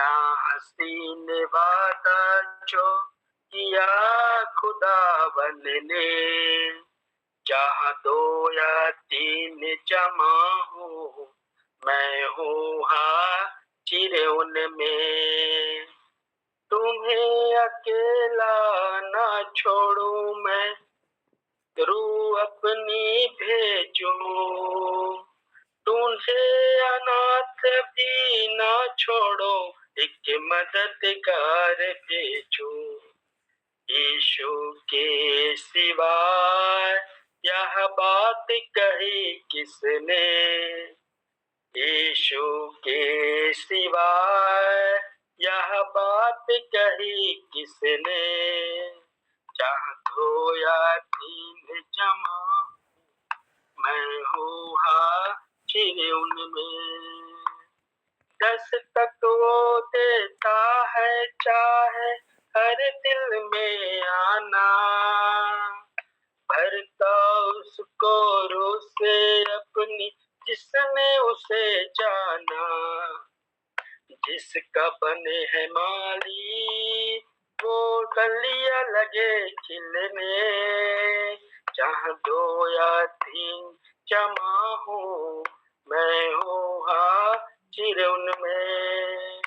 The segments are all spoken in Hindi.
कितना हसीन वादा जो किया खुदावन ने, जहाँ 2 या 3 जमा हूँ मैं हूँ हाजिर उनमें। तुम्हें अकेला ना छोड़ूं मैं, रूह अपनी भेजूं। ढूंढे अनाथ भी ना छोड़ो, एक मददगार भेजो। यीशु के सिवाय यह बात कही किसने, यीशु के सिवाय यह बात कही किसने। जहाँ 2 या 3 जमा मैं हूँ हाजिर उनमें। 10 तक वो देता है चाहे हर दिल में आना, भरता उसको रूह से अपनी जिसने उसे जाना। जिसका बने है माली वो कलियां लगे खिलने, जहाँ 2 या 3 जमा हूँ मैं हूँ हाजिर उनमें।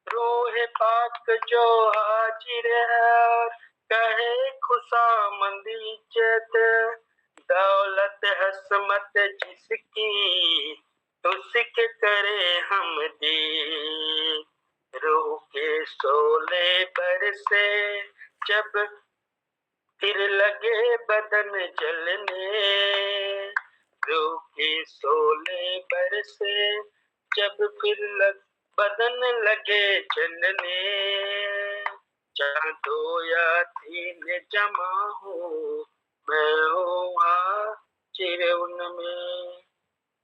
रूह पाक जो हाजिर है और कहे खुशामदी जद, दौलत हसमत जिसकी उसके करे हम दी। रूह के शोले बरसे जब फिर लगे बदन जलने, रूह के शोले बरसे जब फिर बदन लगे जलने। जहाँ 2 या 3 जमा हूँ मैं हूँ हाजिर उनमें,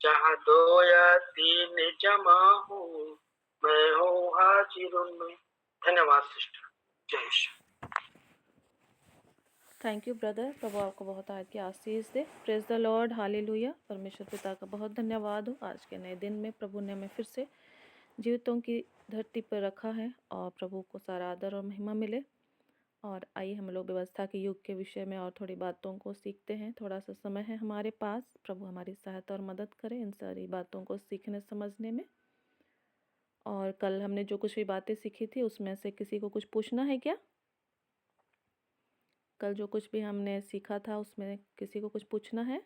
जहाँ 2 या 3 जमा हूँ मैं हूँ हाजिर उनमें। धन्यवाद सिस्टर। जय श्री। Thank you brother. प्रभु आपको बहुत आज की आशीष दे। Praise the Lord, hallelujah. परमेश्वर पिता का बहुत धन्यवाद हो आज के नए दिन में प्रभु ने हमें फिर से जीवितों की धरती पर रखा है और प्रभु को सारा आदर और महिमा मिले। और आइए हम लोग व्यवस्था के युग के विषय में और थोड़ी बातों को सीखते हैं। थोड़ा सा समय है हमारे पास, प्रभु हमारी सहायता और मदद करें इन सारी बातों को सीखने समझने में। और कल हमने जो कुछ भी बातें सीखी थी उसमें से किसी को कुछ पूछना है क्या? कल जो कुछ भी हमने सीखा था उसमें किसी को कुछ पूछना है?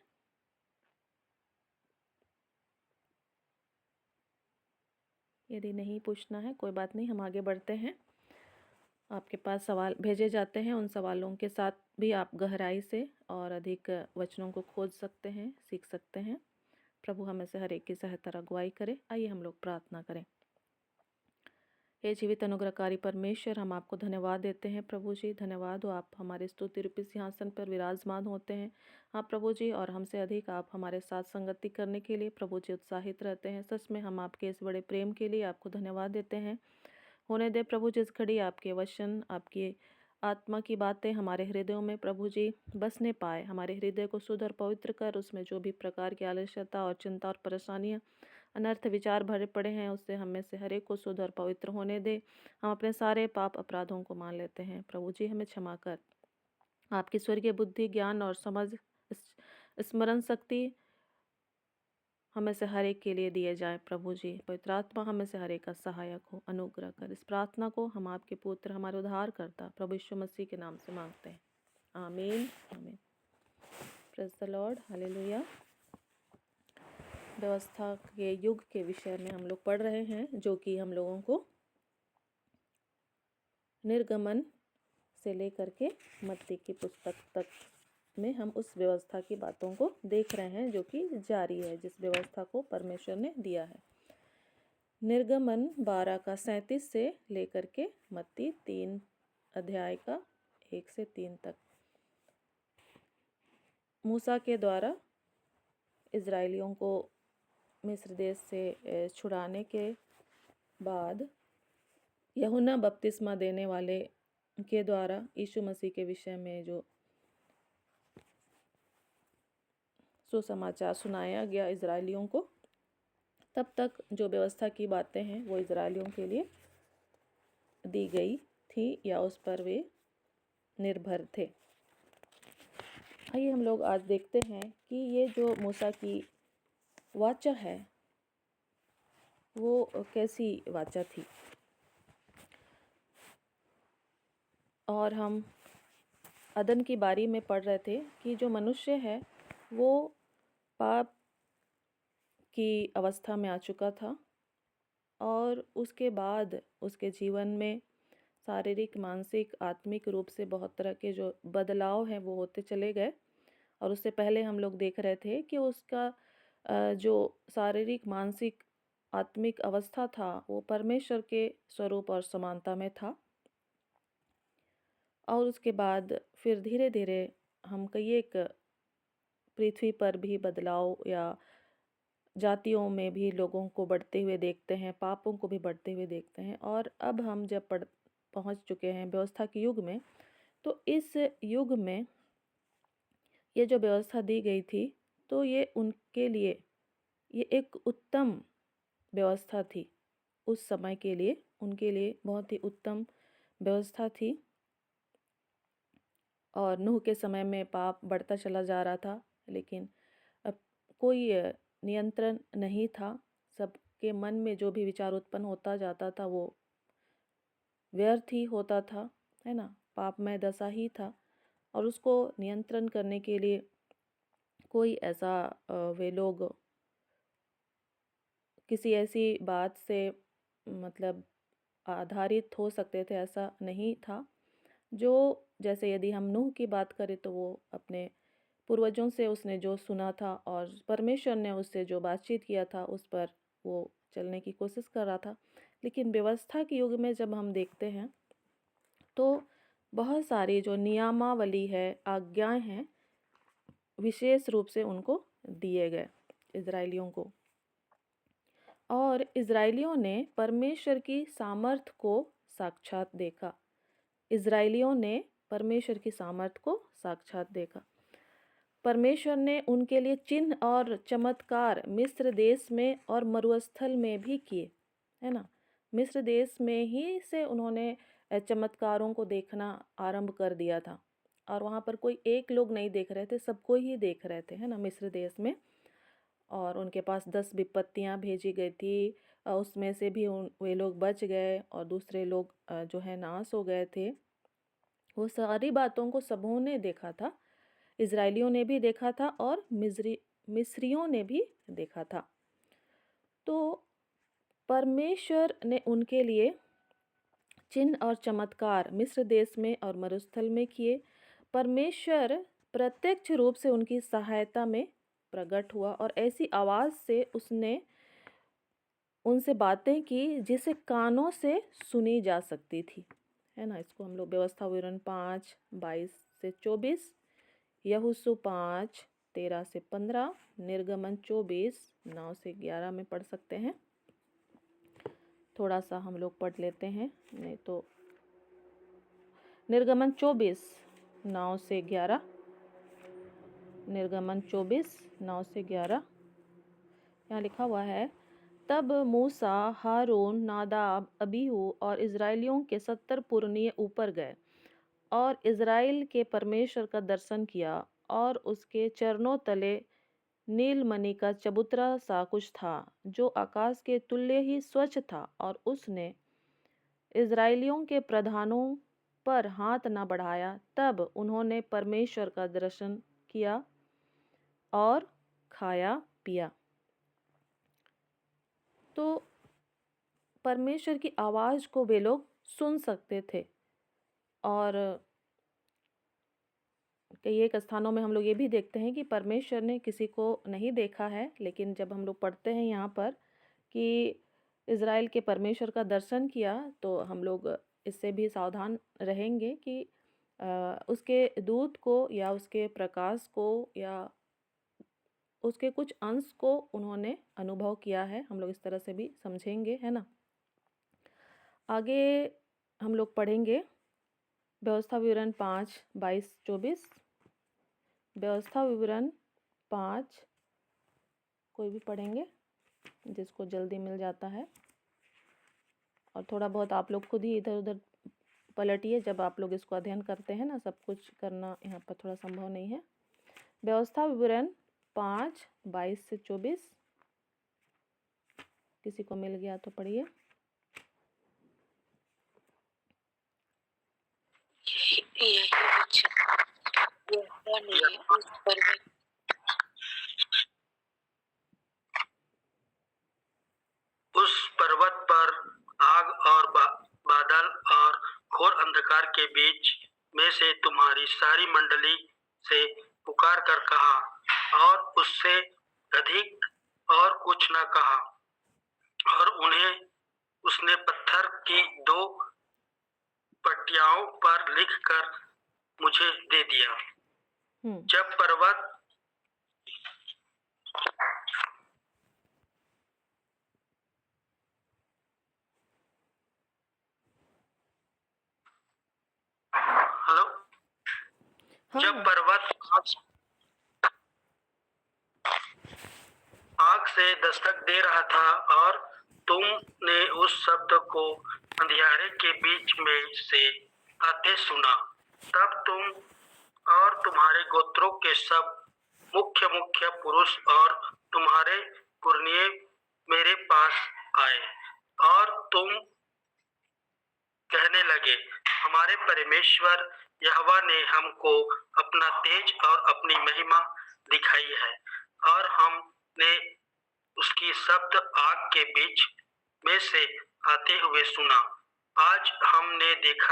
यदि नहीं पूछना है कोई बात नहीं, हम आगे बढ़ते हैं। आपके पास सवाल भेजे जाते हैं, उन सवालों के साथ भी आप गहराई से और अधिक वचनों को खोज सकते हैं, सीख सकते हैं। प्रभु हमें से हर एक की सहायता और अगुवाई करे। आइए हम लोग प्रार्थना करें। हे जीवित अनुग्रहकारी परमेश्वर, हम आपको धन्यवाद देते हैं प्रभु जी। धन्यवाद हो, आप हमारे स्तुति रूपी सिंहासन पर विराजमान होते हैं। हाँ प्रभु जी, और हमसे अधिक आप हमारे साथ संगति करने के लिए प्रभु जी उत्साहित रहते हैं। सच में हम आपके इस बड़े प्रेम के लिए आपको धन्यवाद देते हैं। होने दे प्रभु जिस घड़ी आपके वचन, आपकी आत्मा की बातें हमारे हृदयों में प्रभु जी बसने पाए। हमारे हृदय को शुद्ध और पवित्र कर, उसमें जो भी प्रकार की आलस्यता और चिंता और परेशानियाँ, अनर्थ विचार भरे पड़े हैं, उससे हम में से हर एक को शुद्ध और पवित्र होने दे। हम अपने सारे पाप अपराधों को मान लेते हैं। प्रभु जी हमें क्षमा कर, आपकी स्वर्गीय बुद्धि, ज्ञान और समझ, स्मरण शक्ति हमें से हर एक के लिए दिए जाए। प्रभु जी पवित्र आत्मा हमें से हर एक का सहायक हो, अनुग्रह कर। इस प्रार्थना को हम आपके पुत्र, हमारे उद्धारकर्ता प्रभु यीशु मसीह के नाम से मांगते हैं, आमीन आमीन। Praise the Lord, hallelujah. व्यवस्था के युग के विषय में हम लोग पढ़ रहे हैं, जो कि हम लोगों को निर्गमन से लेकर के मत्ती की पुस्तक तक में हम उस व्यवस्था की बातों को देख रहे हैं, जो कि जारी है, जिस व्यवस्था को परमेश्वर ने दिया है। निर्गमन 12 का 37 से लेकर के मत्ती 3 अध्याय का 1 से 3 तक। मूसा के द्वारा इजराइलियों को मिस्र देश से छुड़ाने के बाद यूहन्ना बपतिस्मा देने वाले के द्वारा यीशु मसीह के विषय में जो सुसमाचार सुनाया गया इजराइलियों को, तब तक जो व्यवस्था की बातें हैं वो इजराइलियों के लिए दी गई थी या उस पर वे निर्भर थे। आइए हम लोग आज देखते हैं कि ये जो मूसा की वाचा है वो कैसी वाचा थी। और हम अदन की बारी में पढ़ रहे थे कि जो मनुष्य है वो पाप की अवस्था में आ चुका था और उसके बाद उसके जीवन में शारीरिक, मानसिक, आत्मिक रूप से बहुत तरह के जो बदलाव हैं वो होते चले गए। और उससे पहले हम लोग देख रहे थे कि उसका जो शारीरिक, मानसिक, आत्मिक अवस्था था वो परमेश्वर के स्वरूप और समानता में था। और उसके बाद फिर धीरे धीरे हम कई एक पृथ्वी पर भी बदलाव या जातियों में भी लोगों को बढ़ते हुए देखते हैं, पापों को भी बढ़ते हुए देखते हैं। और अब हम जब पहुंच चुके हैं व्यवस्था के युग में, तो इस युग में ये जो व्यवस्था दी गई थी तो ये उनके लिए ये एक उत्तम व्यवस्था थी। उस समय के लिए उनके लिए बहुत ही उत्तम व्यवस्था थी। और नूह के समय में पाप बढ़ता चला जा रहा था, लेकिन अब कोई नियंत्रण नहीं था। सबके मन में जो भी विचार उत्पन्न होता जाता था वो व्यर्थ ही होता था, है ना। पापमय दशा ही था और उसको नियंत्रण करने के लिए कोई ऐसा वे लोग किसी ऐसी बात से मतलब आधारित हो सकते थे, ऐसा नहीं था। जो जैसे यदि हम नूह की बात करें तो वो अपने पूर्वजों से उसने जो सुना था और परमेश्वर ने उससे जो बातचीत किया था उस पर वो चलने की कोशिश कर रहा था। लेकिन व्यवस्था के युग में जब हम देखते हैं तो बहुत सारी जो नियमावली है, आज्ञाएं हैं, विशेष रूप से उनको दिए गए इजरायलियों को। और इजरायलियों ने परमेश्वर की सामर्थ को साक्षात देखा। इजरायलियों ने परमेश्वर की सामर्थ को साक्षात देखा। परमेश्वर ने उनके लिए चिन्ह और चमत्कार मिस्र देश में और मरुस्थल में भी किए, है ना। मिस्र देश में ही से उन्होंने चमत्कारों को देखना आरंभ कर दिया था। और वहाँ पर कोई एक लोग नहीं देख रहे थे, सबको ही देख रहे थे, है ना, मिस्र देश में। और उनके पास 10 विपत्तियाँ भेजी गई थी। उसमें से भी वे लोग बच गए और दूसरे लोग जो है नाश हो गए थे। वो सारी बातों को सबों ने देखा था। इजरायलियों ने भी देखा था और मिस्रियों ने भी देखा था। तो परमेश्वर ने उनके लिए चिन्ह और चमत्कार मिस्र देश में और मरुस्थल में किए। परमेश्वर प्रत्यक्ष रूप से उनकी सहायता में प्रकट हुआ और ऐसी आवाज़ से उसने उनसे बातें की जिसे कानों से सुनी जा सकती थी, है ना। इसको हम लोग व्यवस्था विवरण 5:22 से 24, यहोशू 5:13 से 15, निर्गमन 24:9 से 11 में पढ़ सकते हैं। थोड़ा सा हम लोग पढ़ लेते हैं, नहीं तो निर्गमन 24:9 से 11, निर्गमन 24:9 से 11 यहाँ लिखा हुआ है। तब मूसा, हारून, नादाब, अबीहू और इजरायलियों के 70 पुरनिये ऊपर गए और इजराइल के परमेश्वर का दर्शन किया। और उसके चरणों तले नीलमणि का चबूतरा सा कुछ था जो आकाश के तुल्य ही स्वच्छ था। और उसने इजरायलियों के प्रधानों पर हाथ न बढ़ाया। तब उन्होंने परमेश्वर का दर्शन किया और खाया पिया। तो परमेश्वर की आवाज़ को वे लोग सुन सकते थे। और कई एक स्थानों में हम लोग ये भी देखते हैं कि परमेश्वर ने किसी को नहीं देखा है, लेकिन जब हम लोग पढ़ते हैं यहाँ पर कि इज़राइल के परमेश्वर का दर्शन किया, तो हम लोग इससे भी सावधान रहेंगे कि उसके दूत को या उसके प्रकाश को या उसके कुछ अंश को उन्होंने अनुभव किया है। हम लोग इस तरह से भी समझेंगे, है ना। आगे हम लोग पढ़ेंगे व्यवस्था विवरण 5:22-24। व्यवस्था विवरण 5 कोई भी पढ़ेंगे जिसको जल्दी मिल जाता है। और थोड़ा बहुत आप लोग खुद ही इधर उधर पलटिए जब आप लोग इसको अध्ययन करते हैं ना, सब कुछ करना यहाँ पर थोड़ा संभव नहीं है। व्यवस्था विवरण 5:22 से 24 किसी को मिल गया तो पढ़िए। यही वचन यहोवा ने उस पर्वत पर आग और बादल और घोर अंधकार के बीच में से तुम्हारी सारी मंडली से पुकार कर कहा, और उससे अधिक और कुछ न कहा। और उन्हें उसने पत्थर की 2 पटियाओं पर लिखकर मुझे दे दिया। जब पर्वत जब पर्वत आग से दस्तक दे रहा था और तुमने उस शब्द को अंधियारे के बीच में से आते सुना, तब तुम और तुम्हारे गोत्रों के सब मुख्य पुरुष और तुम्हारे पुरनिये मेरे पास आए, और तुम कहने लगे, हमारे परमेश्वर यहोवा ने हमको अपना तेज और अपनी महिमा दिखाई है, और हमने उसकी शब्द आग के बीच में से आते हुए सुना। आज हमने देख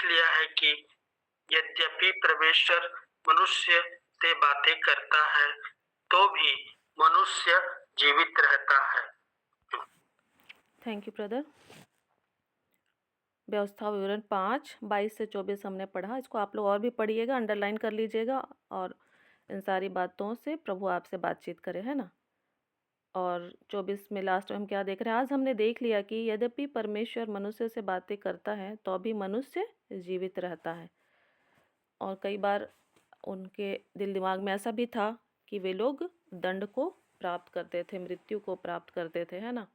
लिया है कि यद्यपि परमेश्वर मनुष्य से बातें करता है, तो भी मनुष्य जीवित रहता है। Thank you brother. व्यवस्था विवरण 5:22 से 24 हमने पढ़ा। इसको आप लोग और भी पढ़िएगा, अंडरलाइन कर लीजिएगा, और इन सारी बातों से प्रभु आपसे बातचीत करे, है ना। और 24 में लास्ट में हम क्या देख रहे हैं? आज हमने देख लिया कि यद्यपि परमेश्वर मनुष्य से बातें करता है, तो भी मनुष्य जीवित रहता है। और कई बार उनके दिल दिमाग में ऐसा भी था कि वे लोग दंड को प्राप्त करते थे, मृत्यु को प्राप्त करते थे, है ना,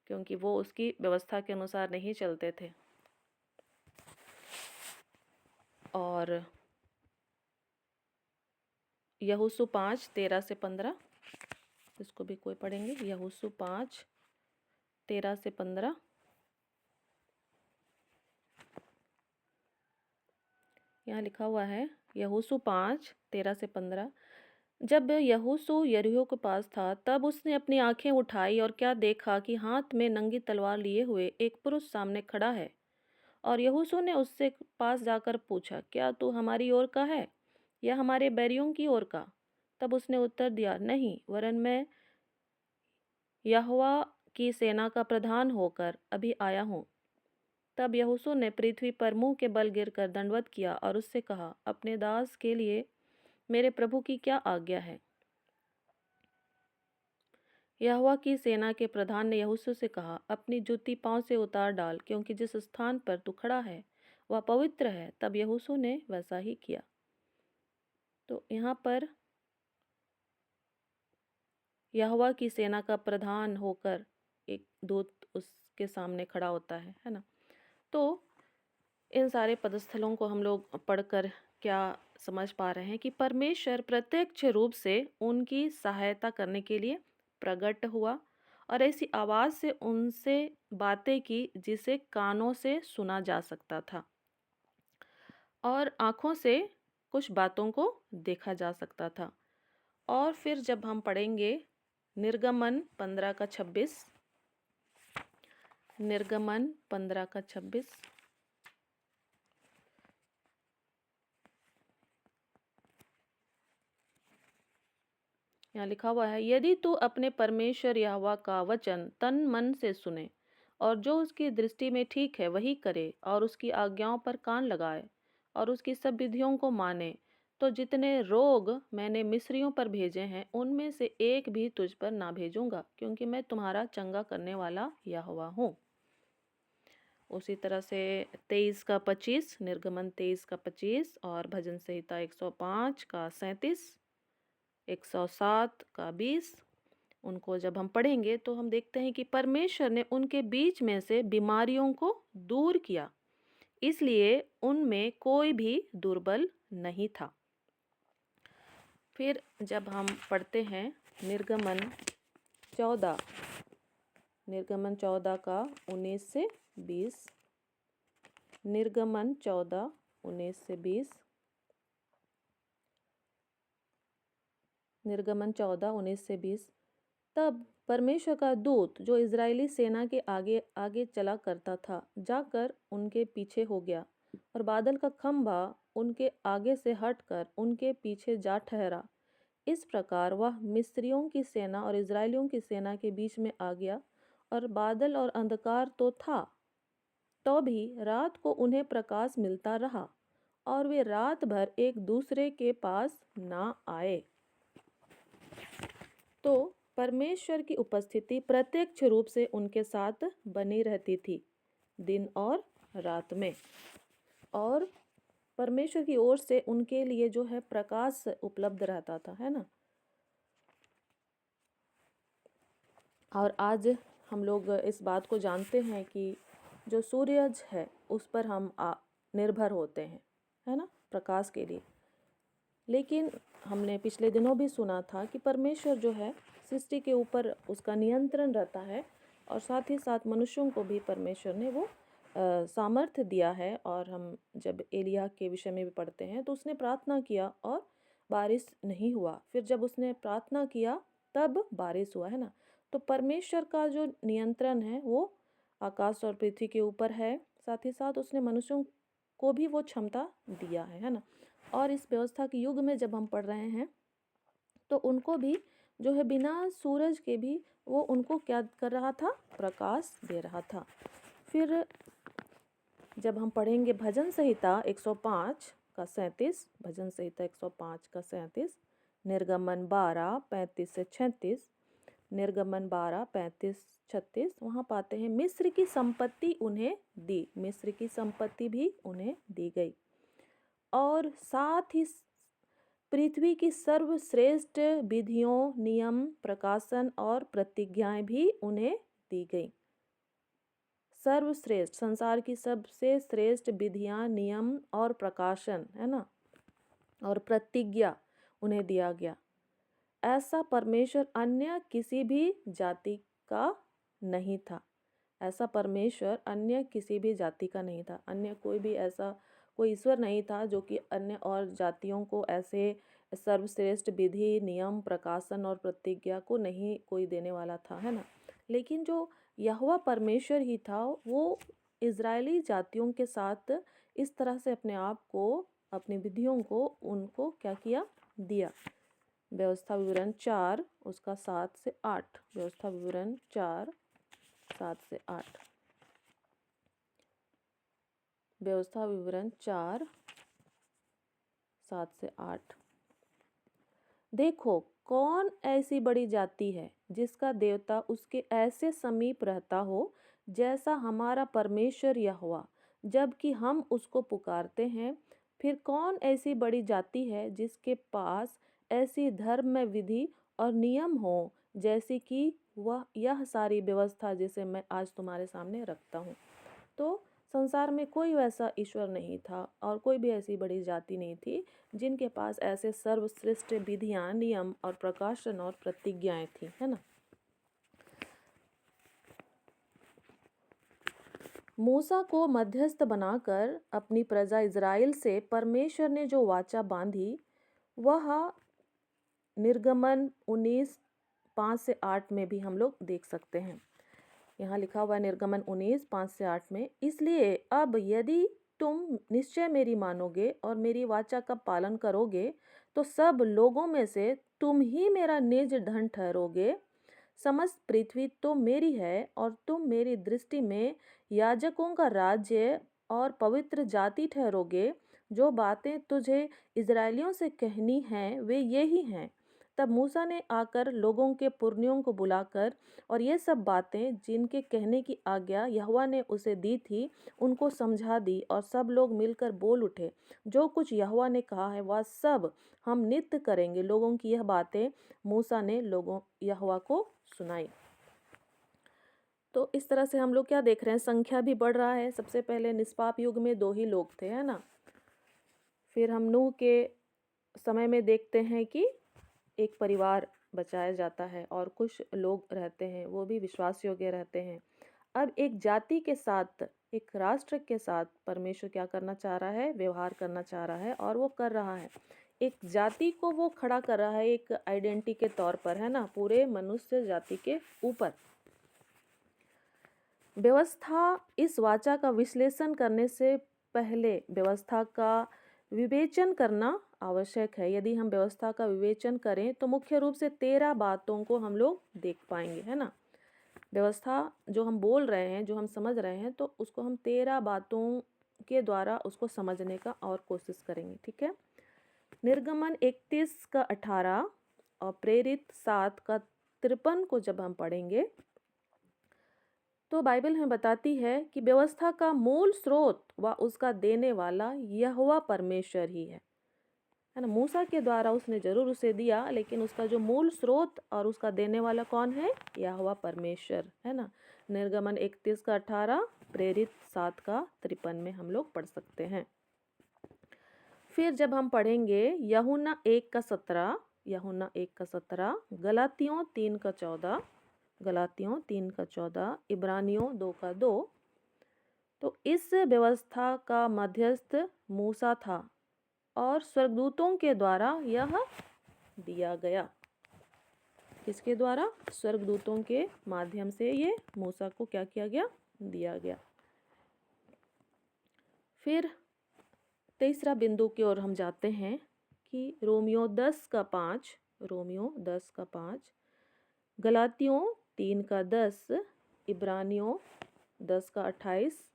क्योंकि वो उसकी व्यवस्था के अनुसार नहीं चलते थे। और यहोशू 5:13-15, इसको भी कोई पढ़ेंगे। यहोशू 5:13-15। यहाँ लिखा हुआ है, यहोशू 5:13-15। जब यहोशू यरीहो के पास था, तब उसने अपनी आंखें उठाई और क्या देखा कि हाथ में नंगी तलवार लिए हुए एक पुरुष सामने खड़ा है। और यहोशू ने उससे पास जाकर पूछा, क्या तू हमारी ओर का है या हमारे बैरियों की ओर का? तब उसने उत्तर दिया, नहीं, वरन मैं यहोवा की सेना का प्रधान होकर अभी आया हूँ। तब यहोशू ने पृथ्वी पर मुंह के बल गिरकर दंडवत किया और उससे कहा, अपने दास के लिए मेरे प्रभु की क्या आज्ञा है? यहोवा की सेना के प्रधान ने यहोशू से कहा, अपनी जूती पांव से उतार डाल, क्योंकि जिस स्थान पर तू खड़ा है वह पवित्र है। तब यहोशू ने वैसा ही किया। तो यहाँ पर यहोवा की सेना का प्रधान होकर एक दूत उसके सामने खड़ा होता है ना। तो इन सारे पदस्थलों को हम लोग पढ़कर क्या समझ पा रहे हैं कि परमेश्वर प्रत्यक्ष रूप से उनकी सहायता करने के लिए प्रकट हुआ और ऐसी आवाज़ से उनसे बातें की जिसे कानों से सुना जा सकता था और आँखों से कुछ बातों को देखा जा सकता था। और फिर जब हम पढ़ेंगे निर्गमन 15:26, निर्गमन 15:26, यहाँ लिखा हुआ है, यदि तू अपने परमेश्वर यहोवा का वचन तन मन से सुने और जो उसकी दृष्टि में ठीक है वही करे और उसकी आज्ञाओं पर कान लगाए और उसकी सब विधियों को माने, तो जितने रोग मैंने मिस्रियों पर भेजे हैं उनमें से एक भी तुझ पर ना भेजूंगा, क्योंकि मैं तुम्हारा चंगा करने वाला यहोवा हूँ। उसी तरह से 23:25, निर्गमन 23:25 और भजन संहिता 105:37, 107:20, उनको जब हम पढ़ेंगे तो हम देखते हैं कि परमेश्वर ने उनके बीच में से बीमारियों को दूर किया, इसलिए उनमें कोई भी दुर्बल नहीं था। फिर जब हम पढ़ते हैं निर्गमन 14 का 19 से 20, निर्गमन 14 19 से 20, निर्गमन 14 19 से 20। तब परमेश्वर का दूत जो इजरायली सेना के आगे आगे चला करता था जाकर उनके पीछे हो गया, और बादल का खंभा उनके आगे से हटकर उनके पीछे जा ठहरा। इस प्रकार वह मिस्रियों की सेना और इजरायलियों की सेना के बीच में आ गया, और बादल और अंधकार तो था, तो भी रात को उन्हें प्रकाश मिलता रहा, और वे रात भर एक दूसरे के पास ना आए। तो परमेश्वर की उपस्थिति प्रत्यक्ष रूप से उनके साथ बनी रहती थी दिन और रात में, और परमेश्वर की ओर से उनके लिए जो है प्रकाश उपलब्ध रहता था, है ना। और आज हम लोग इस बात को जानते हैं कि जो सूरज है उस पर हम निर्भर होते हैं, है ना, प्रकाश के लिए। लेकिन हमने पिछले दिनों भी सुना था कि परमेश्वर जो है सृष्टि के ऊपर उसका नियंत्रण रहता है, और साथ ही साथ मनुष्यों को भी परमेश्वर ने वो सामर्थ्य दिया है। और हम जब एलिय्याह के विषय में भी पढ़ते हैं तो उसने प्रार्थना किया और बारिश नहीं हुआ, फिर जब उसने प्रार्थना किया तब बारिश हुआ, है ना। तो परमेश्वर का जो नियंत्रण है वो आकाश और पृथ्वी के ऊपर है, साथ ही साथ उसने मनुष्यों को भी वो क्षमता दिया है ना। और इस व्यवस्था के युग में जब हम पढ़ रहे हैं तो उनको भी जो है बिना सूरज के भी वो उनको क्या कर रहा था, प्रकाश दे रहा था। फिर जब हम पढ़ेंगे भजन संहिता 105 का 37, भजन संहिता 105 का 37, निर्गमन 12 35 से 36, निर्गमन 12 35 36, वहाँ पाते हैं मिस्र की संपत्ति उन्हें दी, मिस्र की संपत्ति भी उन्हें दी गई, और साथ ही पृथ्वी की सर्वश्रेष्ठ विधियों, नियम, प्रकाशन और प्रतिज्ञाएं भी उन्हें दी गई। सर्वश्रेष्ठ, संसार की सबसे श्रेष्ठ विधियां, नियम और प्रकाशन, है ना, और प्रतिज्ञा उन्हें दिया गया। ऐसा परमेश्वर अन्य किसी भी जाति का नहीं था, ऐसा परमेश्वर अन्य किसी भी जाति का नहीं था। अन्य कोई भी ऐसा कोई ईश्वर नहीं था जो कि अन्य और जातियों को ऐसे सर्वश्रेष्ठ विधि, नियम, प्रकाशन और प्रतिज्ञा को नहीं कोई देने वाला था, है ना। लेकिन जो यहोवा परमेश्वर ही था वो इजरायली जातियों के साथ इस तरह से अपने आप को, अपनी विधियों को उनको क्या किया, दिया। व्यवस्था विवरण 4 उसका 7 से 8, व्यवस्था विवरण 4 7 से 8, व्यवस्था विवरण 4 7 से 8। देखो कौन ऐसी बड़ी जाति है जिसका देवता उसके ऐसे समीप रहता हो जैसा हमारा परमेश्वर यहोवा, जबकि हम उसको पुकारते हैं। फिर कौन ऐसी बड़ी जाति है जिसके पास ऐसी धर्म में विधि और नियम हो जैसे कि वह यह सारी व्यवस्था जिसे मैं आज तुम्हारे सामने रखता हूँ। तो संसार में कोई वैसा ईश्वर नहीं था और कोई भी ऐसी बड़ी जाति नहीं थी जिनके पास ऐसे सर्वश्रेष्ठ विधियां, नियम और प्रकाशन और प्रतिज्ञाएं थी, है ना। मूसा को मध्यस्थ बनाकर अपनी प्रजा इज़राइल से परमेश्वर ने जो वाचा बांधी वह निर्गमन 19 5 से 8 में भी हम लोग देख सकते हैं। यहाँ लिखा हुआ है निर्गमन 19 5 से 8 में, इसलिए अब यदि तुम निश्चय मेरी मानोगे और मेरी वाचा का पालन करोगे तो सब लोगों में से तुम ही मेरा निज धन ठहरोगे। समस्त पृथ्वी तो मेरी है और तुम मेरी दृष्टि में याजकों का राज्य और पवित्र जाति ठहरोगे। जो बातें तुझे इजरायलियों से कहनी हैं वे यही हैं। तब मूसा ने आकर लोगों के पुरनियों को बुलाकर और ये सब बातें जिनके कहने की आज्ञा यहोवा ने उसे दी थी उनको समझा दी, और सब लोग मिलकर बोल उठे, जो कुछ यहोवा ने कहा है वह सब हम नित्य करेंगे। लोगों की यह बातें मूसा ने लोगों यहोवा को सुनाई। तो इस तरह से हम लोग क्या देख रहे हैं, संख्या भी बढ़ रहा है। सबसे पहले निष्पाप युग में 2 ही लोग थे, है ना। फिर हम नूह के समय में देखते हैं कि एक परिवार बचाया जाता है और कुछ लोग रहते हैं, वो भी विश्वास योग्य रहते हैं। अब एक जाति के साथ, एक राष्ट्र के साथ परमेश्वर क्या करना चाह रहा है, व्यवहार करना चाह रहा है, और वो कर रहा है। एक जाति को वो खड़ा कर रहा है एक आइडेंटिटी के तौर पर, है ना, पूरे मनुष्य जाति के ऊपर। व्यवस्था, इस वाचा का विश्लेषण करने से पहले व्यवस्था का विवेचन करना आवश्यक है। यदि हम व्यवस्था का विवेचन करें तो मुख्य रूप से 13 बातों को हम लोग देख पाएंगे, है ना। व्यवस्था जो हम बोल रहे हैं, जो हम समझ रहे हैं, तो उसको हम 13 बातों के द्वारा उसको समझने का और कोशिश करेंगे, ठीक है। निर्गमन 31 का 18 और प्रेरित 7 का 53 को जब हम पढ़ेंगे तो बाइबल हमें बताती है कि व्यवस्था का मूल स्रोत व उसका देने वाला यहोवा परमेश्वर ही है ना। मूसा के द्वारा उसने जरूर उसे दिया, लेकिन उसका जो मूल स्रोत और उसका देने वाला कौन है, यहोवा परमेश्वर, है ना। निर्गमन 31 का 18, प्रेरित 7 का 53 में हम लोग पढ़ सकते हैं। फिर जब हम पढ़ेंगे यूहन्ना 1 का 17, यूहन्ना 1 का 17, गलातियों 3 का 14, गलातियों 3 का 14, इब्रानियों 2 का 2, तो इस व्यवस्था का मध्यस्थ मूसा था और स्वर्गदूतों के द्वारा यह दिया गया। किसके द्वारा? स्वर्गदूतों के माध्यम से ये मूसा को क्या किया गया, दिया गया। फिर तीसरा बिंदु की ओर हम जाते हैं कि रोमियो 10 का 5, रोमियो 10 का 5, गलातियों 3 का 10, इब्रानियों 10 का 28।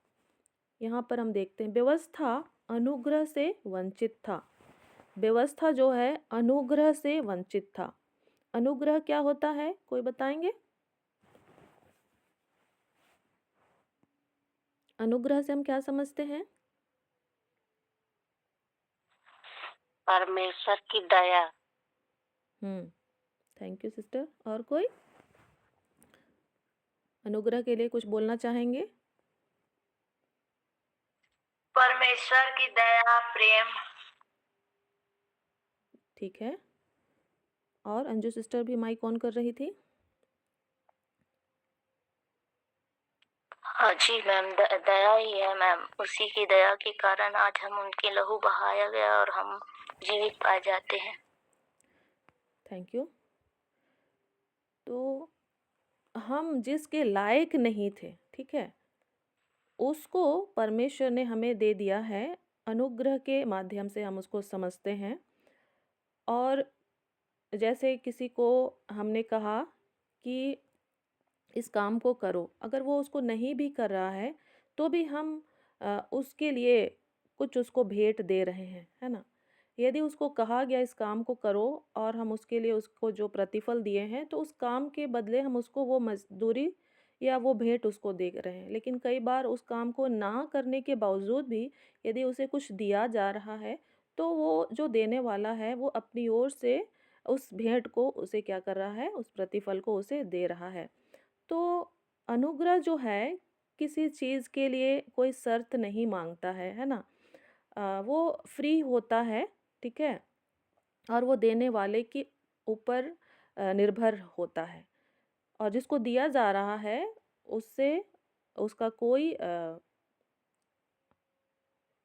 यहाँ पर हम देखते हैं व्यवस्था अनुग्रह से वंचित था। व्यवस्था जो है अनुग्रह से वंचित था। अनुग्रह क्या होता है, कोई बताएंगे? अनुग्रह से हम क्या समझते हैं? परमेश्वर की दया। Thank you sister. और कोई अनुग्रह के लिए कुछ बोलना चाहेंगे? परमेश्वर की दया, प्रेम। ठीक है। और अंजू सिस्टर भी माइक ऑन कर रही थी। हाँ जी मैम, दया ही है मैम। उसी की दया के कारण आज हम उनके लहू बहाया गया और हम जीवित पाए जाते हैं। Thank you. तो हम जिसके लायक नहीं थे, ठीक है, उसको परमेश्वर ने हमें दे दिया है। अनुग्रह के माध्यम से हम उसको समझते हैं। और जैसे किसी को हमने कहा कि इस काम को करो, अगर वो उसको नहीं भी कर रहा है तो भी हम उसके लिए कुछ उसको भेंट दे रहे हैं, है ना। यदि उसको कहा गया इस काम को करो और हम उसके लिए उसको जो प्रतिफल दिए हैं, तो उस काम के बदले हम उसको वो मजदूरी या वो भेंट उसको दे रहे हैं। लेकिन कई बार उस काम को ना करने के बावजूद भी यदि उसे कुछ दिया जा रहा है, तो वो जो देने वाला है वो अपनी ओर से उस भेंट को उसे क्या कर रहा है, उस प्रतिफल को उसे दे रहा है। तो अनुग्रह जो है किसी चीज़ के लिए कोई शर्त नहीं मांगता है ना। वो फ्री होता है, ठीक है, और वो देने वाले के ऊपर निर्भर होता है। और जिसको दिया जा रहा है उससे उसका कोई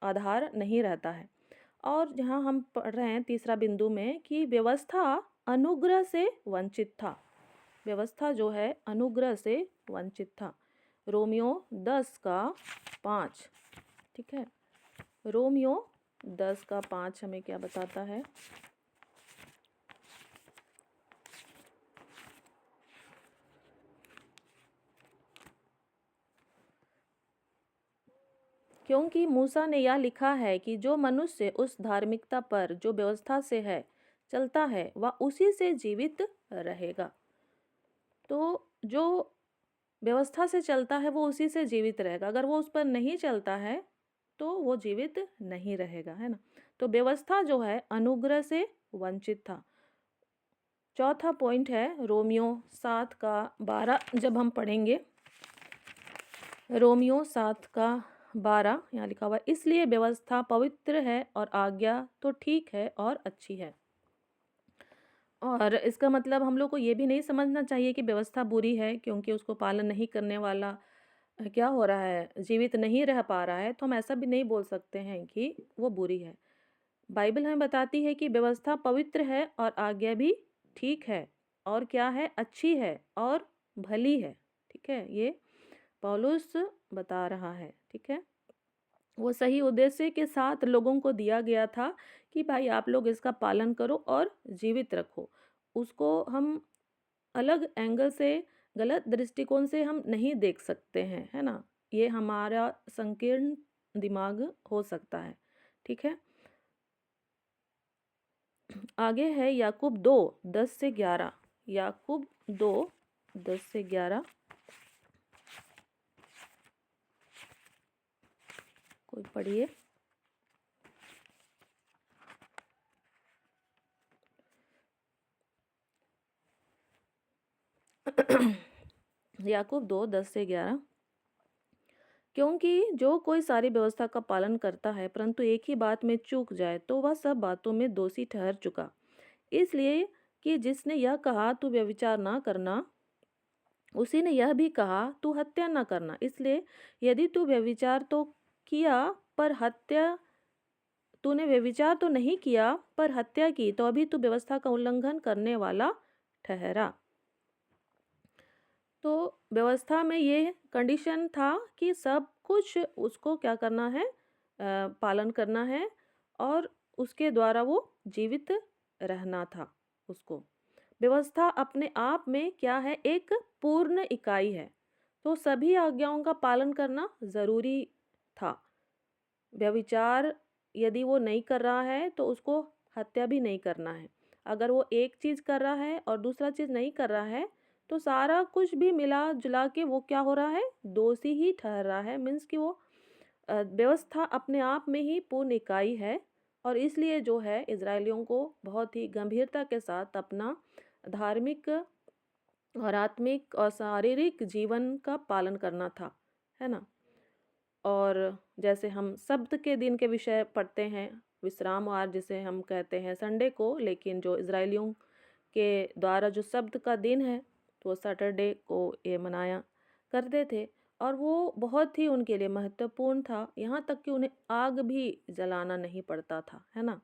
आधार नहीं रहता है। और जहाँ हम पढ़ रहे हैं तीसरा बिंदु में कि व्यवस्था अनुग्रह से वंचित था। व्यवस्था जो है अनुग्रह से वंचित था। रोमियो 10 का 5, ठीक है। रोमियो 10 का 5 हमें क्या बताता है? क्योंकि मूसा ने यह लिखा है कि जो मनुष्य उस धार्मिकता पर जो व्यवस्था से है चलता है वह उसी से जीवित रहेगा। तो जो व्यवस्था से चलता है वो उसी से जीवित रहेगा। अगर वो उस पर नहीं चलता है तो वो जीवित नहीं रहेगा, है ना। तो व्यवस्था जो है अनुग्रह से वंचित था। चौथा पॉइंट है रोमियो 7:12। जब हम पढ़ेंगे रोमियो 7:12, यहाँ लिखा हुआ है, इसलिए व्यवस्था पवित्र है और आज्ञा तो ठीक है और अच्छी है। और इसका मतलब हम लोग को ये भी नहीं समझना चाहिए कि व्यवस्था बुरी है क्योंकि उसको पालन नहीं करने वाला क्या हो रहा है, जीवित नहीं रह पा रहा है, तो हम ऐसा भी नहीं बोल सकते हैं कि वो बुरी है। बाइबल हमें बताती है कि व्यवस्था पवित्र है और आज्ञा भी ठीक है और क्या है, अच्छी है और भली है। ठीक है, ये पौलुस बता रहा है। ठीक है, वो सही उद्देश्य के साथ लोगों को दिया गया था कि भाई आप लोग इसका पालन करो और जीवित रखो। उसको हम अलग एंगल से, गलत दृष्टिकोण से हम नहीं देख सकते हैं, है ना। ये हमारा संकीर्ण दिमाग हो सकता है। ठीक है, आगे है याकूब 2:10-11। याकूब 2:10-11, कोई पढ़िए। याकूब 2:10-11, क्योंकि जो कोई सारी व्यवस्था का पालन करता है परंतु एक ही बात में चूक जाए तो वह सब बातों में दोषी ठहर चुका। इसलिए कि जिसने यह कहा तू व्यभिचार ना करना, उसी ने यह भी कहा तू हत्या ना करना। इसलिए यदि तू व्यभिचार तो किया पर हत्या तूने व्यभिचार तो नहीं किया पर हत्या की तो अभी तू व्यवस्था का उल्लंघन करने वाला ठहरा। तो व्यवस्था में ये कंडीशन था कि सब कुछ उसको क्या करना है, पालन करना है और उसके द्वारा वो जीवित रहना था। उसको व्यवस्था अपने आप में क्या है, एक पूर्ण इकाई है। तो सभी आज्ञाओं का पालन करना ज़रूरी था। व्यभिचार यदि वो नहीं कर रहा है तो उसको हत्या भी नहीं करना है। अगर वो एक चीज़ कर रहा है और दूसरा चीज़ नहीं कर रहा है तो सारा कुछ भी मिला जुला के वो क्या हो रहा है, दोषी ही ठहर रहा है। मीन्स कि वो व्यवस्था अपने आप में ही पूर्ण इकाई है और इसलिए जो है इजरायलियों को बहुत ही गंभीरता के साथ अपना धार्मिक और आत्मिक और शारीरिक जीवन का पालन करना था, है ना। और जैसे हम शब्द के दिन के विषय पढ़ते हैं, विश्राम वार जिसे हम कहते हैं संडे को, लेकिन जो इजरायलियों के द्वारा जो शब्द का दिन है तो सैटरडे को ये मनाया करते थे और वो बहुत ही उनके लिए महत्वपूर्ण था। यहाँ तक कि उन्हें आग भी जलाना नहीं पड़ता था, है ना।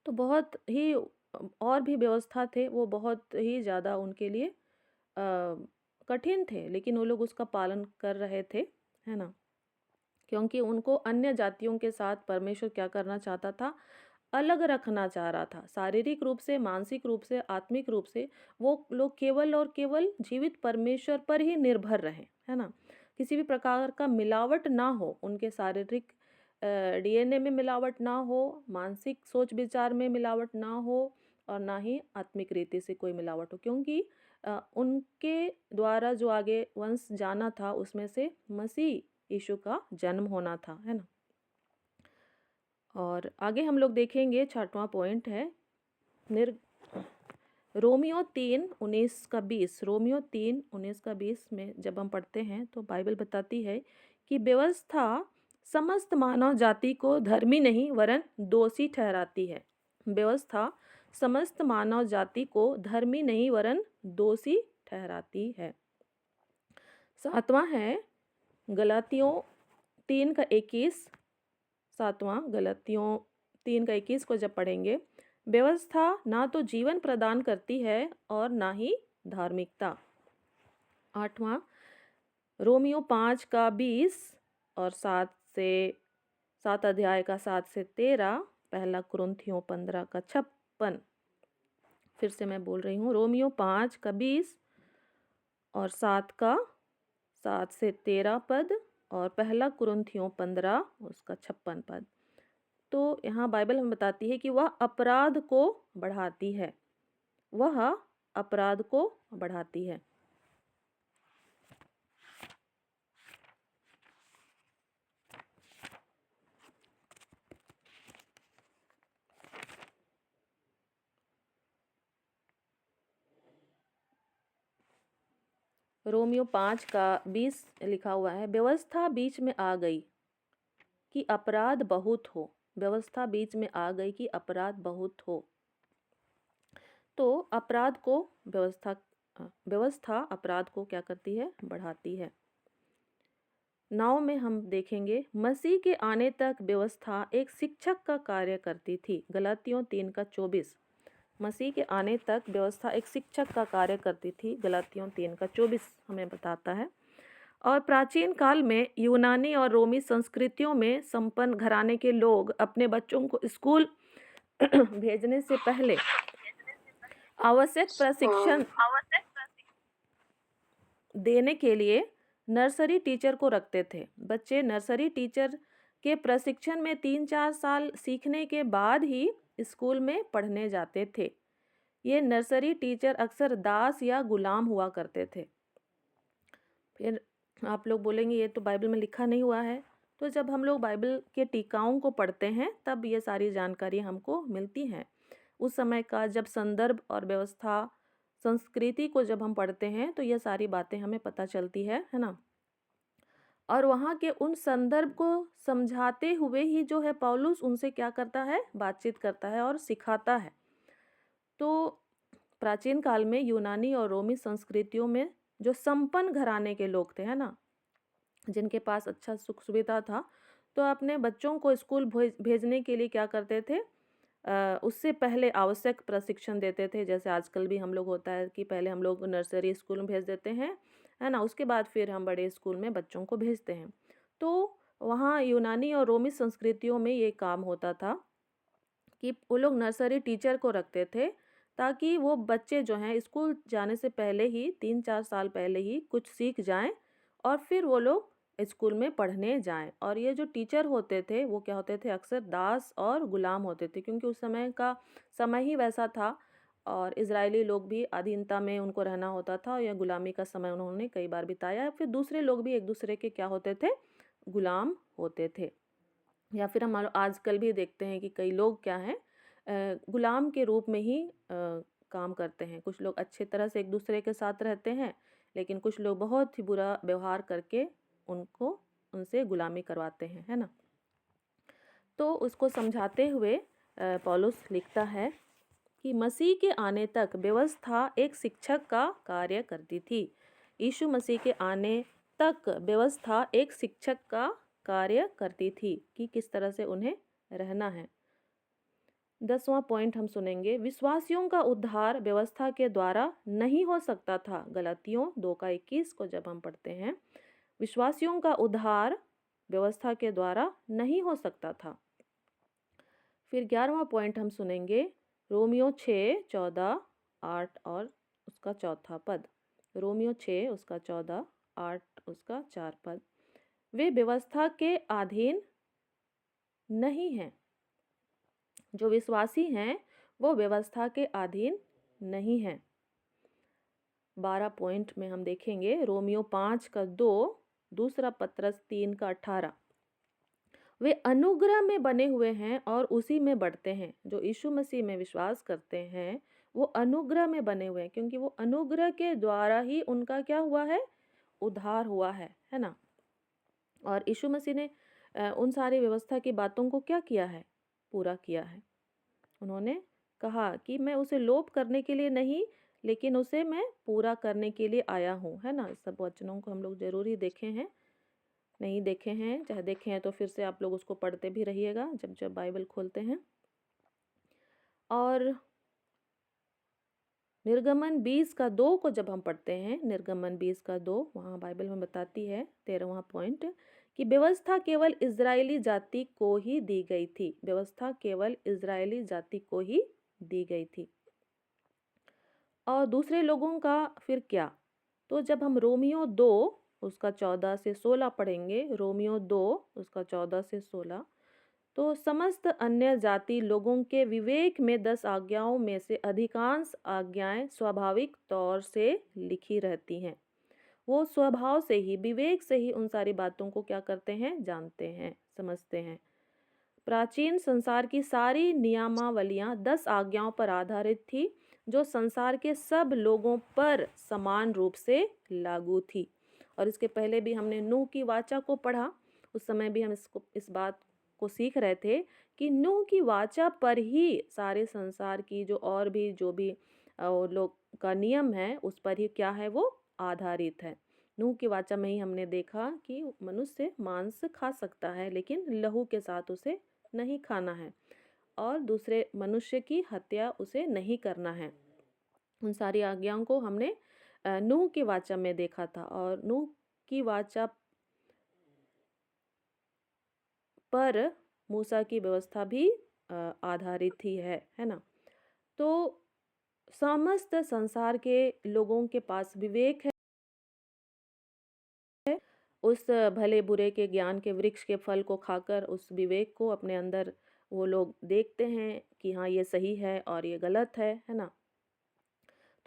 तो बहुत ही और भी व्यवस्था थे, वो बहुत ही ज़्यादा उनके लिए कठिन थे, लेकिन वो लोग उसका पालन कर रहे थे, है ना। क्योंकि उनको अन्य जातियों के साथ परमेश्वर क्या करना चाहता था, अलग रखना चाह रहा था। शारीरिक रूप से, मानसिक रूप से, आत्मिक रूप से वो लोग केवल और केवल जीवित परमेश्वर पर ही निर्भर रहें, है ना। किसी भी प्रकार का मिलावट ना हो, उनके शारीरिक डीएनए में मिलावट ना हो, मानसिक सोच विचार में मिलावट ना हो और ना ही आत्मिक रीति से कोई मिलावट हो, क्योंकि उनके द्वारा जो आगे वंश जाना था उसमें से मसीह यीशु का जन्म होना था, है ना। और आगे हम लोग देखेंगे 6वां पॉइंट है रोमियो 3:19-20। रोमियो 3:19-20 में जब हम पढ़ते हैं तो बाइबल बताती है कि व्यवस्था समस्त मानव जाति को धर्मी नहीं वरन दोषी ठहराती है। व्यवस्था समस्त मानव जाति को धर्मी नहीं वरन दोषी ठहराती है। 7वां है गलातियों 3:21। 7वां गलातियों 3:21 को जब पढ़ेंगे, व्यवस्था ना तो जीवन प्रदान करती है और ना ही धार्मिकता। 8वां रोमियो 5:20 और 7 अध्याय का 7 से 13। पहला कुरिन्थियों 15:56। फिर से मैं बोल रही हूँ, रोमियो 5:20 और 7 से 13 पद और पहला कुरिन्थियों 15 उसका 56 पद। तो यहाँ बाइबल हमें बताती है कि वह अपराध को बढ़ाती है, वह अपराध को बढ़ाती है। रोमियो 5 का 20 लिखा हुआ है, व्यवस्था बीच में आ गई कि अपराध बहुत हो। व्यवस्था बीच में आ गई कि अपराध बहुत हो। तो अपराध को व्यवस्था अपराध को क्या करती है? बढ़ाती है। 9 में हम देखेंगे, मसीह के आने तक व्यवस्था एक शिक्षक का कार्य करती थी। गलातियों 3 का 24। मसीह के आने तक व्यवस्था एक शिक्षक का कार्य करती थी। गलातियों 3 का 24 हमें बताता है। और प्राचीन काल में यूनानी और रोमी संस्कृतियों में संपन्न घराने के लोग अपने बच्चों को स्कूल भेजने से पहले आवश्यक प्रशिक्षण देने के लिए नर्सरी टीचर को रखते थे। बच्चे नर्सरी टीचर के प्रशिक्षण में 3-4 साल सीखने के बाद ही स्कूल में पढ़ने जाते थे। ये नर्सरी टीचर अक्सर दास या गुलाम हुआ करते थे। फिर आप लोग बोलेंगे ये तो बाइबल में लिखा नहीं हुआ है। तो जब हम लोग बाइबल के टीकाओं को पढ़ते हैं तब ये सारी जानकारी हमको मिलती हैं। उस समय का जब संदर्भ और व्यवस्था संस्कृति को जब हम पढ़ते हैं तो ये सारी बातें हमें पता चलती है ना। और वहाँ के उन संदर्भ को समझाते हुए ही जो है पौलुस उनसे क्या करता है? बातचीत करता है और सिखाता है। तो प्राचीन काल में यूनानी और रोमी संस्कृतियों में जो संपन्न घराने के लोग थे, है ना, जिनके पास अच्छा सुख सुविधा था, तो अपने बच्चों को स्कूल भेजने के लिए क्या करते थे? उससे पहले आवश्यक प्रशिक्षण देते थे। जैसे आजकल भी हम लोग होता है कि पहले हम लोग नर्सरी स्कूल में भेज देते हैं, है ना, उसके बाद फिर हम बड़े स्कूल में बच्चों को भेजते हैं। तो वहाँ यूनानी और रोमी संस्कृतियों में ये काम होता था कि वो लोग नर्सरी टीचर को रखते थे ताकि वो बच्चे जो हैं स्कूल जाने से पहले ही 3-4 साल पहले ही कुछ सीख जाएं और फिर वो लोग स्कूल में पढ़ने जाएं। और ये जो टीचर होते थे वो क्या होते थे? अक्सर दास और गुलाम होते थे, क्योंकि उस समय का समय ही वैसा था और इजरायली लोग भी अधीनता में उनको रहना होता था और यह गुलामी का समय उन्होंने कई बार बिताया। फिर दूसरे लोग भी एक दूसरे के क्या होते थे? गुलाम होते थे। या फिर हम आजकल भी देखते हैं कि कई लोग क्या हैं? गुलाम के रूप में ही काम करते हैं। कुछ लोग अच्छे तरह से एक दूसरे के साथ रहते हैं, लेकिन कुछ लोग बहुत ही बुरा व्यवहार करके उनसे गुलामी करवाते हैं, है ना। तो उसको समझाते हुए पौलुस लिखता है कि मसीह के आने तक व्यवस्था एक शिक्षक का कार्य करती थी। यीशु मसीह के आने तक व्यवस्था एक शिक्षक का कार्य करती थी कि किस तरह से उन्हें रहना है। 10वां पॉइंट हम सुनेंगे, विश्वासियों का उद्धार व्यवस्था के द्वारा नहीं हो सकता था। गलातियों 2 का 21 को जब हम पढ़ते हैं, विश्वासियों का उद्धार व्यवस्था के द्वारा नहीं हो सकता था। फिर 11वां पॉइंट हम सुनेंगे, रोमियो 6, 14, 8 और उसका 4था पद। रोमियो 6 उसका 14, 8 उसका 4 पद। वे व्यवस्था के अधीन नहीं हैं। जो विश्वासी हैं वो व्यवस्था के अधीन नहीं हैं। 12 पॉइंट में हम देखेंगे, रोमियो 5 का 2, दूसरा पत्रस 3 का 18। वे अनुग्रह में बने हुए हैं और उसी में बढ़ते हैं। जो यीशु मसीह में विश्वास करते हैं वो अनुग्रह में बने हुए हैं, क्योंकि वो अनुग्रह के द्वारा ही उनका क्या हुआ है? उद्धार हुआ है ना। और यीशु मसीह ने उन सारी व्यवस्था की बातों को क्या किया है? पूरा किया है। उन्होंने कहा कि मैं उसे लोप करने के लिए नहीं, लेकिन उसे मैं पूरा करने के लिए आया हूँ, है ना। सब वचनों को हम लोग जरूर ही देखे हैं, नहीं देखे हैं, चाहे देखे हैं तो फिर से आप लोग उसको पढ़ते भी रहिएगा जब जब बाइबल खोलते हैं। और निर्गमन 20 का 2 को जब हम पढ़ते हैं, निर्गमन 20 का 2, वहाँ बाइबल में बताती है 13वां पॉइंट कि व्यवस्था केवल इजरायली जाति को ही दी गई थी। व्यवस्था केवल इजरायली जाति को ही दी गई थी। और दूसरे लोगों का फिर क्या? तो जब हम रोमियो 2 उसका 14 से 16 पढ़ेंगे, रोमियो 2 उसका 14 से 16, तो समस्त अन्य जाति लोगों के विवेक में 10 आज्ञाओं में से अधिकांश आज्ञाएं स्वाभाविक तौर से लिखी रहती हैं। वो स्वभाव से ही, विवेक से ही उन सारी बातों को क्या करते हैं? जानते हैं, समझते हैं। प्राचीन संसार की सारी नियमावलियां 10 आज्ञाओं पर आधारित थी। जो संसार के सब लोगों पर समान रूप से लागू थी। और इसके पहले भी हमने नूह की वाचा को पढ़ा, उस समय भी हम इस बात को सीख रहे थे कि नूह की वाचा पर ही सारे संसार की जो भी लोग का नियम है उस पर ही क्या है वो आधारित है। नूह की वाचा में ही हमने देखा कि मनुष्य मांस खा सकता है लेकिन लहू के साथ उसे नहीं खाना है और दूसरे मनुष्य की हत्या उसे नहीं करना है। उन सारी आज्ञाओं को हमने नूह की वाचा में देखा था और नूह की वाचा पर मूसा की व्यवस्था भी आधारित ही है ना। तो समस्त संसार के लोगों के पास विवेक है, उस भले बुरे के ज्ञान के वृक्ष के फल को खाकर उस विवेक को अपने अंदर वो लोग देखते हैं कि हाँ ये सही है और ये गलत है ना।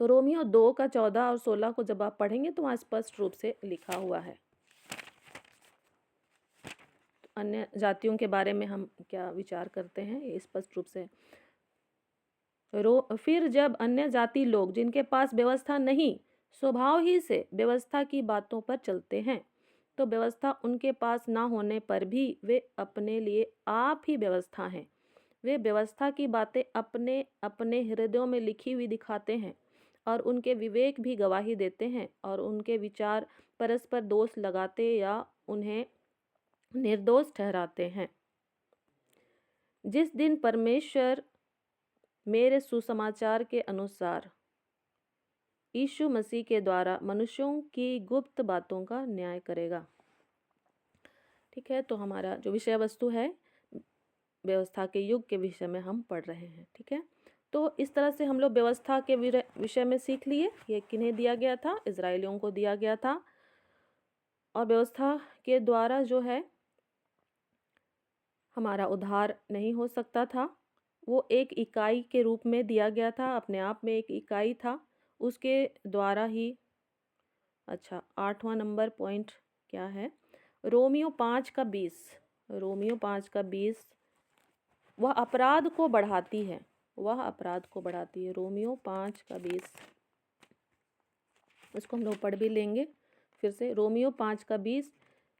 तो रोमियो 2 का 14 और 16 को जब आप पढ़ेंगे तो वहाँ स्पष्ट रूप से लिखा हुआ है। अन्य जातियों के बारे में हम क्या विचार करते हैं ये स्पष्ट रूप से फिर जब अन्य जाति लोग जिनके पास व्यवस्था नहीं स्वभाव ही से व्यवस्था की बातों पर चलते हैं तो व्यवस्था उनके पास ना होने पर भी वे अपने लिए आप ही व्यवस्था हैं। वे व्यवस्था की बातें अपने अपने हृदयों में लिखी हुई दिखाते हैं और उनके विवेक भी गवाही देते हैं और उनके विचार परस्पर दोष लगाते या उन्हें निर्दोष ठहराते हैं। जिस दिन परमेश्वर मेरे सुसमाचार के अनुसार यीशु मसीह के द्वारा मनुष्यों की गुप्त बातों का न्याय करेगा। ठीक है, तो हमारा जो विषय वस्तु है व्यवस्था के युग के विषय में हम पढ़ रहे हैं। ठीक है, तो इस तरह से हम लोग व्यवस्था के विषय में सीख लिए। ये किन्हें दिया गया था? इजराइलियों को दिया गया था। और व्यवस्था के द्वारा जो है हमारा उद्धार नहीं हो सकता था। वो एक इकाई के रूप में दिया गया था, अपने आप में एक इकाई था, उसके द्वारा ही। अच्छा, 8वां नंबर पॉइंट क्या है? रोमियो 5 का 20। रोमियो 5 का 20 वह अपराध को बढ़ाती है, वह अपराध को बढ़ाती है। रोमियो 5 का 20 इसको हम लोग पढ़ भी लेंगे फिर से। रोमियो 5 का 20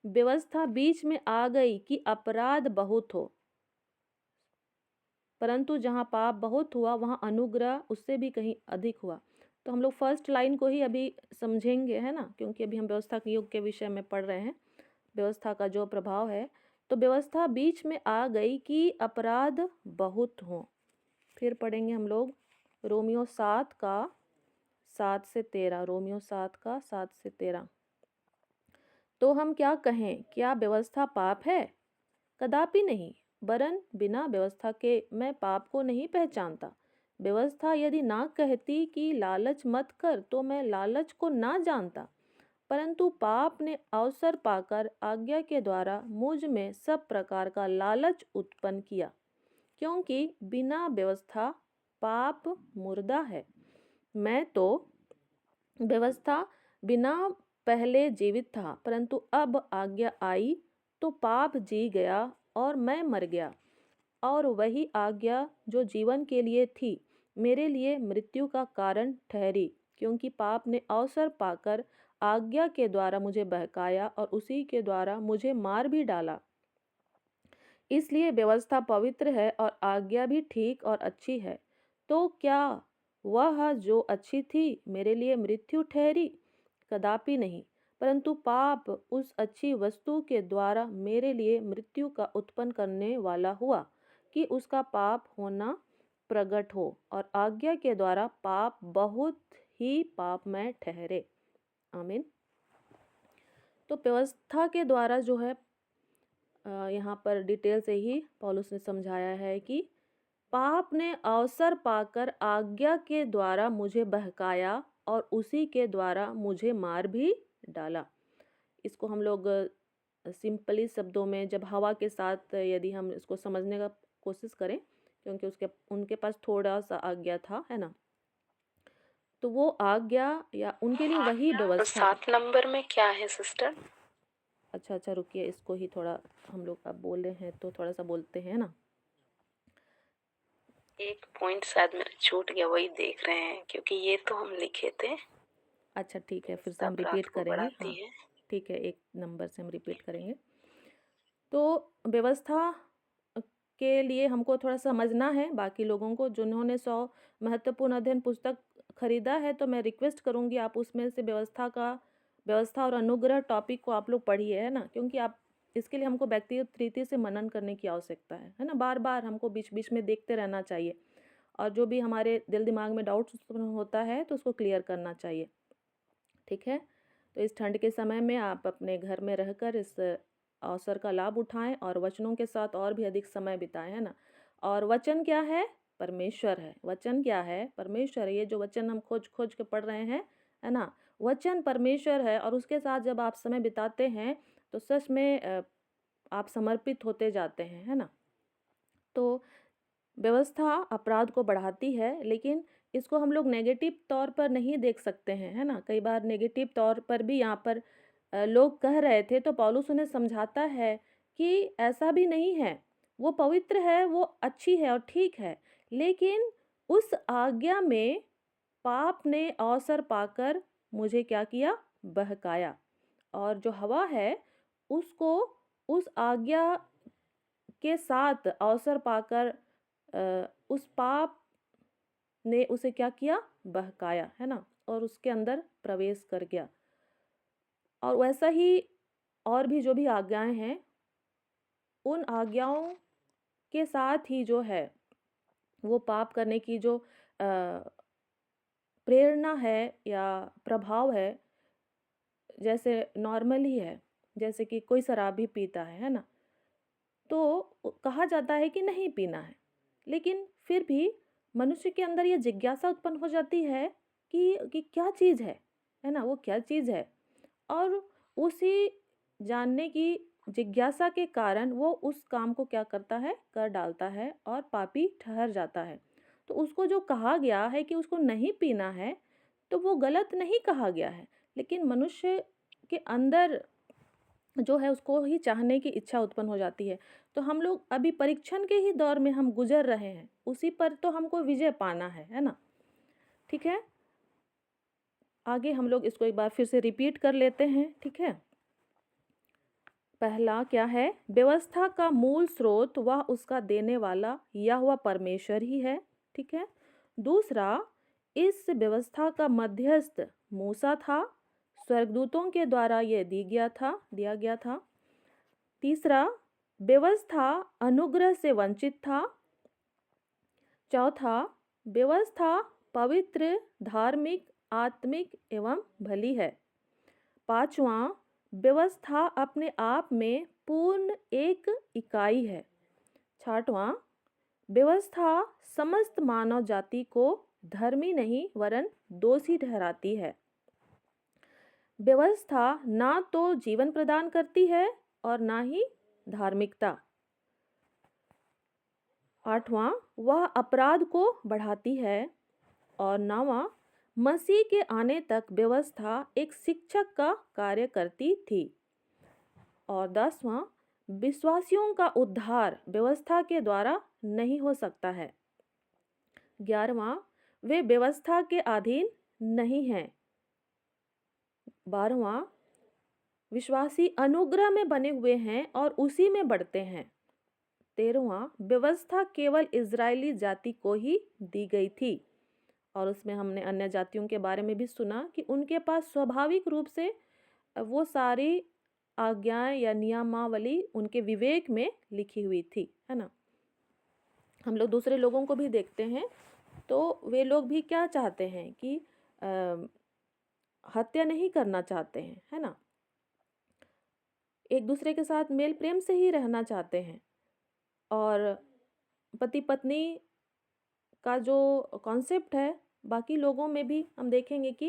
व्यवस्था बीच में आ गई कि अपराध बहुत हो, परंतु जहाँ पाप बहुत हुआ वहाँ अनुग्रह उससे भी कहीं अधिक हुआ। तो हम लोग फर्स्ट लाइन को ही अभी समझेंगे, है ना, क्योंकि अभी हम व्यवस्था के युग के विषय में पढ़ रहे हैं, व्यवस्था का जो प्रभाव है। तो व्यवस्था बीच में आ गई कि अपराध बहुत हों। फिर पढ़ेंगे हम लोग रोमियो 7 का 7 से 13। रोमियो 7 का 7 से 13। तो हम क्या कहें, क्या व्यवस्था पाप है? कदापि नहीं, वरन बिना व्यवस्था के मैं पाप को नहीं पहचानता। व्यवस्था यदि ना कहती कि लालच मत कर तो मैं लालच को ना जानता, परंतु पाप ने अवसर पाकर आज्ञा के द्वारा मुझ में सब प्रकार का लालच उत्पन्न किया, क्योंकि बिना व्यवस्था पाप मुर्दा है। मैं तो व्यवस्था बिना पहले जीवित था, परंतु अब आज्ञा आई तो पाप जी गया और मैं मर गया। और वही आज्ञा जो जीवन के लिए थी मेरे लिए मृत्यु का कारण ठहरी, क्योंकि पाप ने अवसर पाकर आज्ञा के द्वारा मुझे बहकाया और उसी के द्वारा मुझे मार भी डाला। इसलिए व्यवस्था पवित्र है और आज्ञा भी ठीक और अच्छी है। तो क्या वह जो अच्छी थी मेरे लिए मृत्यु ठहरी? कदापि नहीं, परंतु पाप उस अच्छी वस्तु के द्वारा मेरे लिए मृत्यु का उत्पन्न करने वाला हुआ कि उसका पाप होना प्रकट हो और आज्ञा के द्वारा पाप बहुत ही पापमय ठहरे। आमीन। तो व्यवस्था के द्वारा जो है यहाँ पर डिटेल से ही पौलुस ने समझाया है कि पाप ने अवसर पाकर आज्ञा के द्वारा मुझे बहकाया और उसी के द्वारा मुझे मार भी डाला। इसको हम लोग सिंपली शब्दों में जब हवा के साथ यदि हम इसको समझने का कोशिश करें, क्योंकि उनके पास थोड़ा सा आज्ञा था, है ना, तो वो आज्ञा या उनके लिए वही व्यवस्था। 7 नंबर में क्या है सिस्टर? अच्छा रुकिए, इसको ही थोड़ा हम लोग अब बोले हैं तो थोड़ा सा बोलते हैं ना। एक पॉइंट शायद मेरा छूट गया, वही देख रहे हैं, क्योंकि ये तो हम लिखे थे। अच्छा ठीक है, फिर से हम अपराध रिपीट को करेंगे। बढ़ाती हाँ है। ठीक है, एक नंबर से हम रिपीट करेंगे। तो व्यवस्था के लिए हमको थोड़ा समझना है, बाकी लोगों को जिन्होंने 100 महत्वपूर्ण अध्ययन पुस्तक खरीदा है, तो मैं रिक्वेस्ट करूँगी आप उसमें से व्यवस्था और अनुग्रह टॉपिक को आप लोग पढ़िए, है ना, क्योंकि आप इसके लिए हमको व्यक्तिगत रीति से मनन करने की आवश्यकता है ना। बार बार हमको बीच बीच में देखते रहना चाहिए, और जो भी हमारे दिल दिमाग में डाउट्स उत्पन्न होता है तो उसको क्लियर करना चाहिए, ठीक है। तो इस ठंड के समय में आप अपने घर में रहकर इस अवसर का लाभ उठाएं और वचनों के साथ और भी अधिक समय बिताएं, है ना। और वचन क्या है? परमेश्वर है। वचन क्या है? परमेश्वर है। ये जो वचन हम खोज खोज के पढ़ रहे हैं, है ना, वचन परमेश्वर है, और उसके साथ जब आप समय बिताते हैं तो सच में आप समर्पित होते जाते हैं, है ना। तो व्यवस्था अपराध को बढ़ाती है, लेकिन इसको हम लोग नेगेटिव तौर पर नहीं देख सकते हैं, है ना। कई बार नेगेटिव तौर पर भी यहाँ पर लोग कह रहे थे, तो पौलुस उन्हें समझाता है कि ऐसा भी नहीं है, वो पवित्र है, वो अच्छी है और ठीक है, लेकिन उस आज्ञा में पाप ने अवसर पाकर मुझे क्या किया? बहकाया। और जो हवा है उसको उस आज्ञा के साथ अवसर पाकर उस पाप ने उसे क्या किया? बहकाया, है ना, और उसके अंदर प्रवेश कर गया। और वैसा ही और भी जो भी आज्ञाएं हैं, उन आज्ञाओं के साथ ही जो है वो पाप करने की जो प्रेरणा है या प्रभाव है, जैसे नॉर्मल ही है, जैसे कि कोई शराब भी पीता है ना, तो कहा जाता है कि नहीं पीना है, लेकिन फिर भी मनुष्य के अंदर ये जिज्ञासा उत्पन्न हो जाती है कि क्या चीज़ है ना, वो क्या चीज़ है। और उसी जानने की जिज्ञासा के कारण वो उस काम को क्या करता है? कर डालता है और पापी ठहर जाता है। तो उसको जो कहा गया है कि उसको नहीं पीना है, तो वो गलत नहीं कहा गया है, लेकिन मनुष्य के अंदर जो है उसको ही चाहने की इच्छा उत्पन्न हो जाती है। तो हम लोग अभी परीक्षण के ही दौर में हम गुजर रहे हैं, उसी पर तो हमको विजय पाना है ना, ठीक है। आगे हम लोग इसको एक बार फिर से रिपीट कर लेते हैं, ठीक है। पहला क्या है? व्यवस्था का मूल स्रोत वह उसका देने वाला यहोवा परमेश्वर ही है, ठीक है। दूसरा, इस व्यवस्था का मध्यस्थ मूसा था, स्वर्गदूतों के द्वारा यह दिया गया था। तीसरा, व्यवस्था अनुग्रह से वंचित था। चौथा, व्यवस्था पवित्र, धार्मिक, आत्मिक एवं भली है। पांचवा, व्यवस्था अपने आप में पूर्ण एक इकाई है। छठवां, व्यवस्था समस्त मानव जाति को धर्मी नहीं वरन दोषी ठहराती है। व्यवस्था ना तो जीवन प्रदान करती है और ना ही धार्मिकता। आठवां, वह अपराध को बढ़ाती है। और नौवां, मसीह के आने तक व्यवस्था एक शिक्षक का कार्य करती थी। और 10वां, विश्वासियों का उद्धार व्यवस्था के द्वारा नहीं हो सकता है। 11वां, वे व्यवस्था के अधीन नहीं हैं। 12वां, विश्वासी अनुग्रह में बने हुए हैं और उसी में बढ़ते हैं। 13वां, व्यवस्था केवल इजरायली जाति को ही दी गई थी, और उसमें हमने अन्य जातियों के बारे में भी सुना कि उनके पास स्वाभाविक रूप से वो सारी आज्ञाएं या नियमावली उनके विवेक में लिखी हुई थी, है ना। हम लोग दूसरे लोगों को भी देखते हैं, तो वे लोग भी क्या चाहते हैं कि हत्या नहीं करना चाहते हैं, है ना, एक दूसरे के साथ मेल प्रेम से ही रहना चाहते हैं। और पति पत्नी का जो कॉन्सेप्ट है, बाकी लोगों में भी हम देखेंगे कि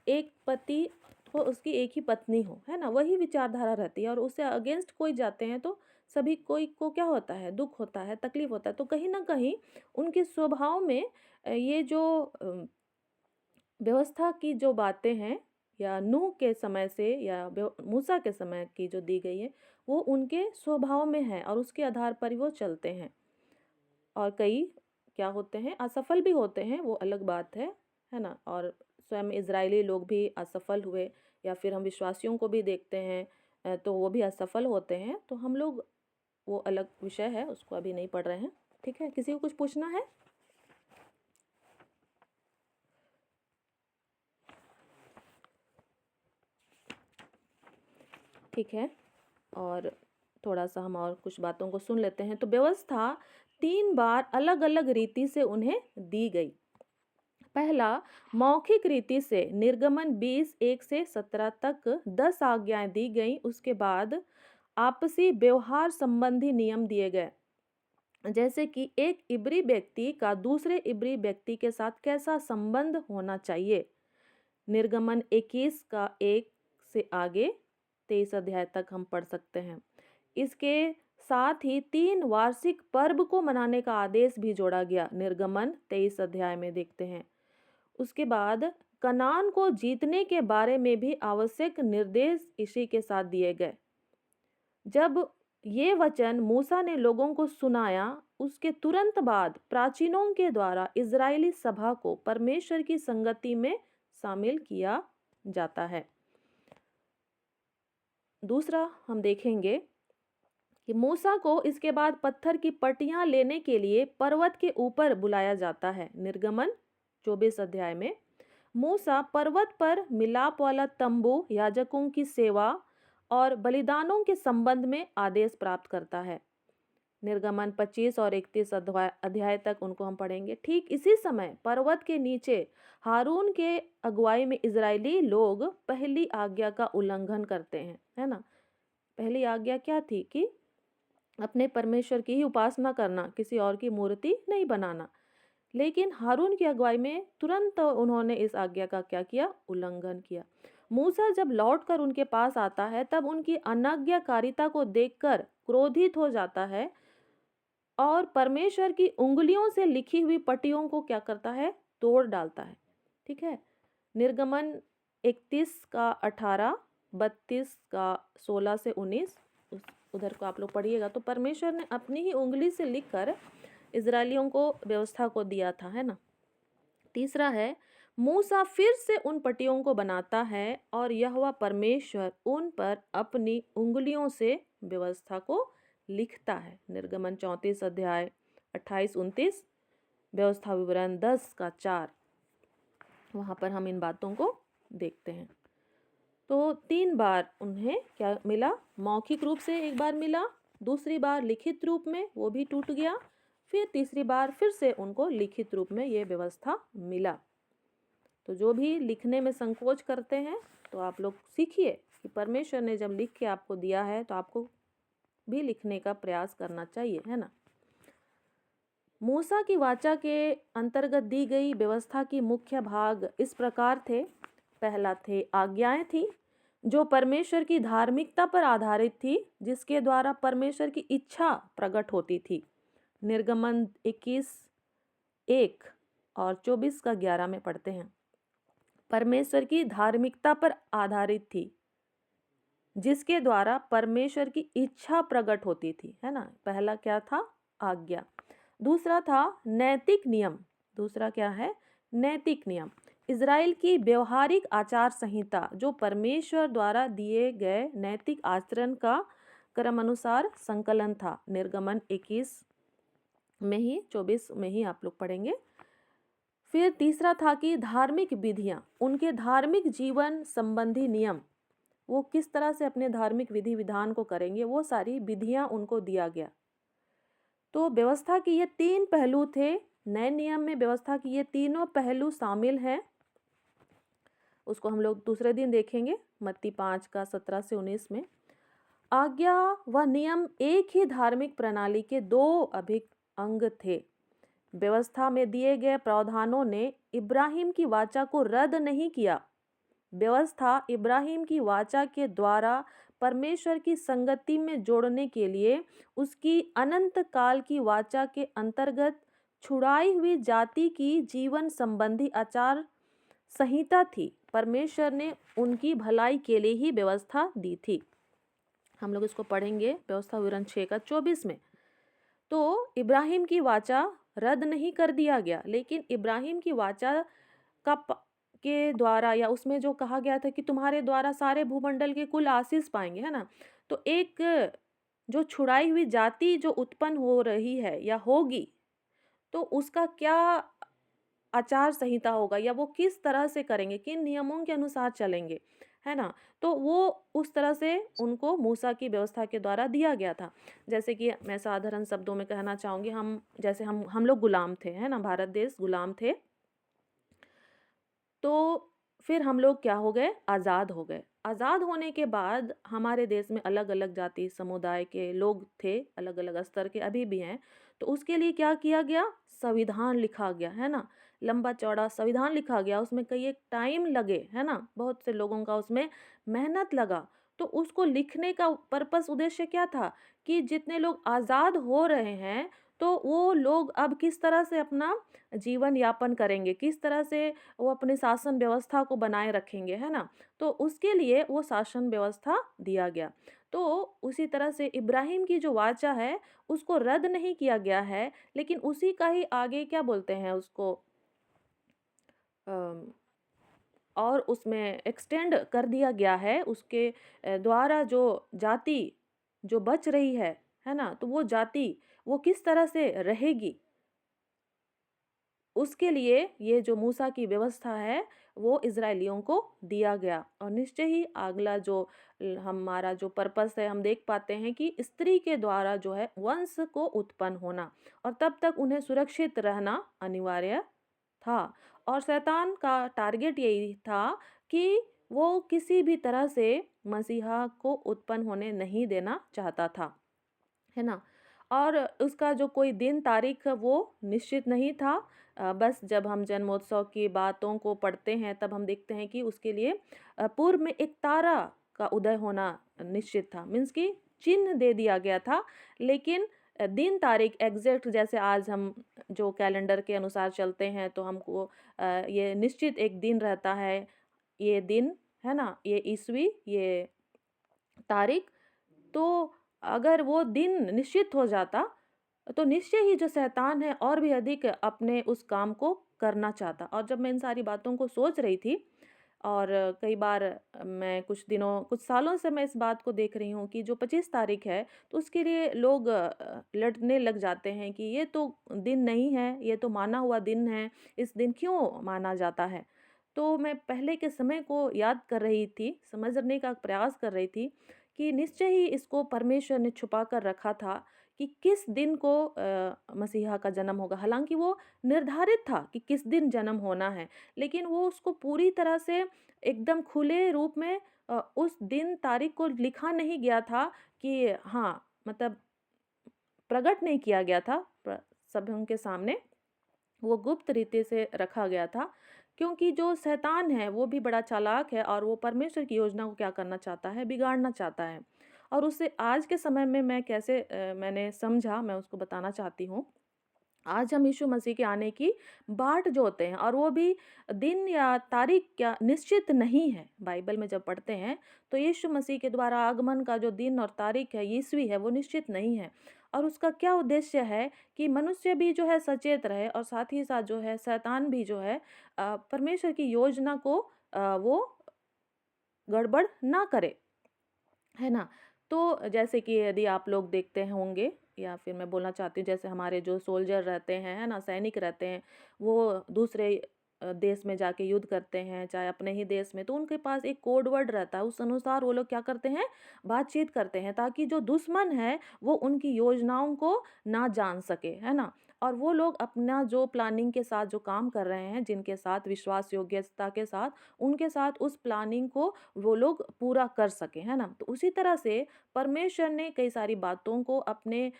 एक पति हो, उसकी एक ही पत्नी हो, है ना, वही विचारधारा रहती है। और उससे अगेंस्ट कोई जाते हैं तो सभी कोई को क्या होता है? दुख होता है, तकलीफ होता है। तो कहीं ना कहीं उनके स्वभाव में ये जो व्यवस्था की जो बातें हैं, या नूह के समय से या मूसा के समय की जो दी गई है, वो उनके स्वभाव में है और उसके आधार पर ही वो चलते हैं। और कई क्या होते हैं, असफल भी होते हैं, वो अलग बात है ना। और स्वयं इजरायली लोग भी असफल हुए, या फिर हम विश्वासियों को भी देखते हैं तो वो भी असफल होते हैं। तो हम लोग, वो अलग विषय है, उसको अभी नहीं पढ़ रहे हैं। ठीक है, किसी को कुछ पूछना है? ठीक है, और थोड़ा सा हम और कुछ बातों को सुन लेते हैं। तो व्यवस्था 3 बार अलग अलग रीति से उन्हें दी गई। पहला, मौखिक रीति से निर्गमन 20:1 से 17 तक 10 आज्ञाएं दी गई। उसके बाद आपसी व्यवहार संबंधी नियम दिए गए, जैसे कि एक इब्री व्यक्ति का दूसरे इब्री व्यक्ति के साथ कैसा संबंध होना चाहिए। निर्गमन 21 का 1 से आगे 23 अध्याय तक हम पढ़ सकते हैं। इसके साथ ही 3 वार्षिक पर्व को मनाने का आदेश भी जोड़ा गया, निर्गमन 23 अध्याय में देखते हैं। उसके बाद कनान को जीतने के बारे में भी आवश्यक निर्देश इसी के साथ दिए गए। जब ये वचन मूसा ने लोगों को सुनाया, उसके तुरंत बाद प्राचीनों के द्वारा इजरायली सभा को परमेश्वर की संगति में शामिल किया जाता है। दूसरा हम देखेंगे कि मूसा को इसके बाद पत्थर की पट्टियां लेने के लिए पर्वत के ऊपर बुलाया जाता है। निर्गमन 24 अध्याय में मूसा पर्वत पर मिलाप वाला तंबू, याजकों की सेवा और बलिदानों के संबंध में आदेश प्राप्त करता है। निर्गमन 25 और 31 अध्याय तक उनको हम पढ़ेंगे। ठीक इसी समय पर्वत के नीचे हारून के अगुवाई में इजरायली लोग पहली आज्ञा का उल्लंघन करते हैं, है ना। पहली आज्ञा क्या थी? कि अपने परमेश्वर की ही उपासना करना, किसी और की मूर्ति नहीं बनाना। लेकिन हारून की अगुवाई में तुरंत उन्होंने इस आज्ञा का क्या किया? उल्लंघन किया। मूसा जब लौटकर उनके पास आता है, तब उनकी अनाज्ञाकारिता को देखकर क्रोधित हो जाता है और परमेश्वर की उंगलियों से लिखी हुई पट्टियों को क्या करता है? तोड़ डालता है। ठीक है, निर्गमन 31 का 18, 32 का 16 से 19, उधर को आप लोग पढ़िएगा। तो परमेश्वर ने अपनी ही उंगली से लिखकर इजरायलियों को व्यवस्था को दिया था, है ना। तीसरा है, मूसा फिर से उन पट्टियों को बनाता है और यहोवा परमेश्वर उन पर अपनी उंगलियों से व्यवस्था को लिखता है। निर्गमन 34 अध्याय 28-29, व्यवस्था विवरण 10 का 4, वहाँ पर हम इन बातों को देखते हैं। तो 3 बार उन्हें क्या मिला? मौखिक रूप से एक बार मिला, दूसरी बार लिखित रूप में, वो भी टूट गया, फिर तीसरी बार फिर से उनको लिखित रूप में ये व्यवस्था मिला। तो जो भी लिखने में संकोच करते हैं, तो आप लोग सीखिए कि परमेश्वर ने जब लिख के आपको दिया है तो आपको भी लिखने का प्रयास करना चाहिए, है ना। मूसा की वाचा के अंतर्गत दी गई व्यवस्था की मुख्य भाग इस प्रकार थे। पहला थे आज्ञाएं थी, जो परमेश्वर की धार्मिकता पर आधारित थी, जिसके द्वारा परमेश्वर की इच्छा प्रकट होती थी। निर्गमन 21:1 और 24 का 11 में पढ़ते हैं। परमेश्वर की धार्मिकता पर आधारित थी, जिसके द्वारा परमेश्वर की इच्छा प्रकट होती थी, है ना। पहला क्या था? आज्ञा। दूसरा था नैतिक नियम। दूसरा क्या है? नैतिक नियम। इज़राइल की व्यवहारिक आचार संहिता, जो परमेश्वर द्वारा दिए गए नैतिक आचरण का क्रमानुसार संकलन था। निर्गमन 21 में ही, 24 में ही आप लोग पढ़ेंगे। फिर तीसरा था कि धार्मिक विधियां, उनके धार्मिक जीवन संबंधी नियम, वो किस तरह से अपने धार्मिक विधि विधान को करेंगे, वो सारी विधियां उनको दिया गया। तो व्यवस्था के ये 3 पहलू थे। नए नियम में व्यवस्था की ये तीनों पहलू शामिल हैं। उसको हम लोग दूसरे दिन देखेंगे, मत्ती 5 का 17 से 19 में। आज्ञा व नियम एक ही धार्मिक प्रणाली के 2 अभिन्न अंग थे। व्यवस्था में दिए गए प्रावधानों ने इब्राहिम की वाचा को रद्द नहीं किया। व्यवस्था इब्राहिम की वाचा के द्वारा परमेश्वर की संगति में जोड़ने के लिए उसकी अनंत काल की वाचा के अंतर्गत छुड़ाई हुई जाति की जीवन संबंधी आचार संहिता थी। परमेश्वर ने उनकी भलाई के लिए ही व्यवस्था दी थी। हम लोग इसको पढ़ेंगे, व्यवस्था विवरण 6 का 24 में। तो इब्राहिम की वाचा रद्द नहीं कर दिया गया, लेकिन इब्राहिम की वाचा का के द्वारा या उसमें जो कहा गया था कि तुम्हारे द्वारा सारे भूमंडल के कुल आशीष पाएंगे, है ना। तो एक जो छुड़ाई हुई जाति जो उत्पन्न हो रही है या होगी, तो उसका क्या आचार संहिता होगा या वो किस तरह से करेंगे, किन नियमों के अनुसार चलेंगे, है ना। तो वो उस तरह से उनको मूसा की व्यवस्था के द्वारा दिया गया था। जैसे कि मैं साधारण शब्दों में कहना चाहूँगी, जैसे हम लोग गुलाम थे, है ना, भारत देश गुलाम थे। तो फिर हम लोग क्या हो गए, आज़ाद हो गए। आज़ाद होने के बाद हमारे देश में अलग-अलग जाति समुदाय के लोग थे, अलग-अलग स्तर के अभी भी हैं। तो उसके लिए क्या किया गया, संविधान लिखा गया, है ना। लंबा-चौड़ा संविधान लिखा गया, उसमें कई एक टाइम लगे, है ना, बहुत से लोगों का उसमें मेहनत लगा। तो उसको लिखने का पर्पस उद्देश्य क्या था कि जितने लोग आज़ाद हो रहे हैं, तो वो लोग अब किस तरह से अपना जीवन यापन करेंगे, किस तरह से वो अपने शासन व्यवस्था को बनाए रखेंगे, है ना। तो उसके लिए वो शासन व्यवस्था दिया गया। तो उसी तरह से इब्राहिम की जो वाचा है उसको रद्द नहीं किया गया है, लेकिन उसी का ही आगे क्या बोलते हैं उसको, अम, और उसमें एक्सटेंड कर दिया गया है। उसके द्वारा जो जाति जो बच रही है ना, तो वो जाति वो किस तरह से रहेगी, उसके लिए ये जो मूसा की व्यवस्था है वो इज़राइलियों को दिया गया। और निश्चय ही अगला जो हमारा जो पर्पस है, हम देख पाते हैं कि स्त्री के द्वारा जो है वंश को उत्पन्न होना, और तब तक उन्हें सुरक्षित रहना अनिवार्य था। और शैतान का टारगेट यही था कि वो किसी भी तरह से मसीहा को उत्पन्न होने नहीं देना चाहता था, है ना। और उसका जो कोई दिन तारीख वो निश्चित नहीं था। बस जब हम जन्मोत्सव की बातों को पढ़ते हैं तब हम देखते हैं कि उसके लिए पूर्व में एक तारा का उदय होना निश्चित था, मीन्स कि चिन्ह दे दिया गया था। लेकिन दिन तारीख एग्जैक्ट जैसे आज हम जो कैलेंडर के अनुसार चलते हैं, तो हमको ये निश्चित एक दिन रहता है, ये दिन, है ना, ये ईस्वी, ये तारीख। तो अगर वो दिन निश्चित हो जाता, तो निश्चय ही जो शैतान है और भी अधिक अपने उस काम को करना चाहता। और जब मैं इन सारी बातों को सोच रही थी, और कई बार मैं कुछ सालों से मैं इस बात को देख रही हूँ कि जो 25 तारीख है, तो उसके लिए लोग लड़ने लग जाते हैं कि ये तो दिन नहीं है, ये तो माना हुआ दिन है, इस दिन क्यों माना जाता है। तो मैं पहले के समय को याद कर रही थी, समझने का प्रयास कर रही थी कि निश्चय ही इसको परमेश्वर ने छुपा कर रखा था कि किस दिन को मसीहा का जन्म होगा। हालांकि वो निर्धारित था कि किस दिन जन्म होना है, लेकिन वो उसको पूरी तरह से एकदम खुले रूप में उस दिन तारीख को लिखा नहीं गया था कि हाँ, मतलब प्रकट नहीं किया गया था सभी के सामने, वो गुप्त रीति से रखा गया था। क्योंकि जो शैतान है वो भी बड़ा चालाक है, और वो परमेश्वर की योजना को क्या करना चाहता है, बिगाड़ना चाहता है। और उससे आज के समय में मैं कैसे मैंने समझा, मैं उसको बताना चाहती हूँ। आज हम यीशु मसीह के आने की बाट जोते हैं, और वो भी दिन या तारीख क्या निश्चित नहीं है। बाइबल में जब पढ़ते हैं तो यीशु मसीह के द्वारा आगमन का जो दिन और तारीख है, ईस्वी है, वो निश्चित नहीं है। और उसका क्या उद्देश्य है कि मनुष्य भी जो है सचेत रहे, और साथ ही साथ जो है शैतान भी जो है परमेश्वर की योजना को वो गड़बड़ ना करे, है ना। तो जैसे कि यदि आप लोग देखते होंगे, या फिर मैं बोलना चाहती हूँ, जैसे हमारे जो सोल्जर रहते हैं, है ना, सैनिक रहते हैं, वो दूसरे देश में जाके युद्ध करते हैं, चाहे अपने ही देश में, तो उनके पास एक कोड वर्ड रहता है। उस अनुसार वो लोग क्या करते हैं, बातचीत करते हैं, ताकि जो दुश्मन है वो उनकी योजनाओं को ना जान सके, है ना। और वो लोग अपना जो प्लानिंग के साथ जो काम कर रहे हैं, जिनके साथ विश्वास योग्यता के साथ, उनके साथ उस प्लानिंग को वो लोग पूरा कर सके, है ना। तो उसी तरह से परमेश्वर ने कई सारी बातों को अपने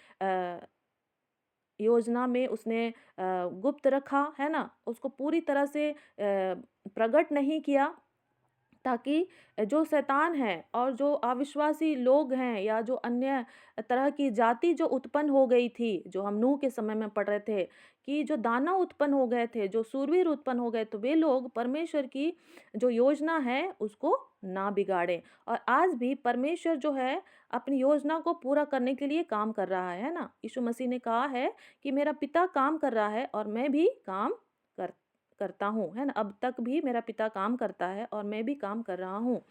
योजना में उसने गुप्त रखा, है ना, उसको पूरी तरह से प्रकट नहीं किया, ताकि जो शैतान है और जो अविश्वासी लोग हैं या जो अन्य तरह की जाति जो उत्पन्न हो गई थी, जो हम नूह के समय में पढ़ रहे थे कि जो दानव उत्पन्न हो गए थे, जो शूरवीर उत्पन्न हो गए, तो वे लोग परमेश्वर की जो योजना है उसको ना बिगाड़ें। और आज भी परमेश्वर जो है अपनी योजना को पूरा करने के लिए काम कर रहा है ना। यीशु मसीह ने कहा है कि मेरा पिता काम कर रहा है और मैं भी काम कर करता हूँ, है ना। अब तक भी मेरा पिता काम करता है और मैं भी काम कर रहा हूँ।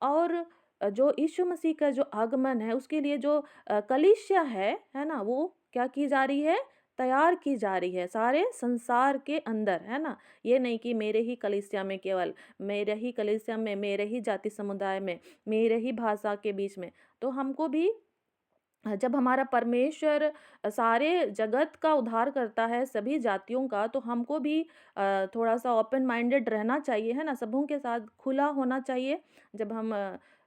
और जो यीशु मसीह का जो आगमन है उसके लिए जो कलीसिया है ना, वो क्या की जा रही है, तैयार की जा रही है सारे संसार के अंदर, है ना। ये नहीं कि मेरे ही कलीसिया में, केवल मेरे ही कलीसिया में, मेरे ही जाति समुदाय में, मेरे ही भाषा के बीच में। तो हमको भी जब हमारा परमेश्वर सारे जगत का उद्धार करता है, सभी जातियों का, तो हमको भी थोड़ा-सा ओपन माइंडेड रहना चाहिए, है ना? सबों के साथ खुला होना चाहिए। जब हम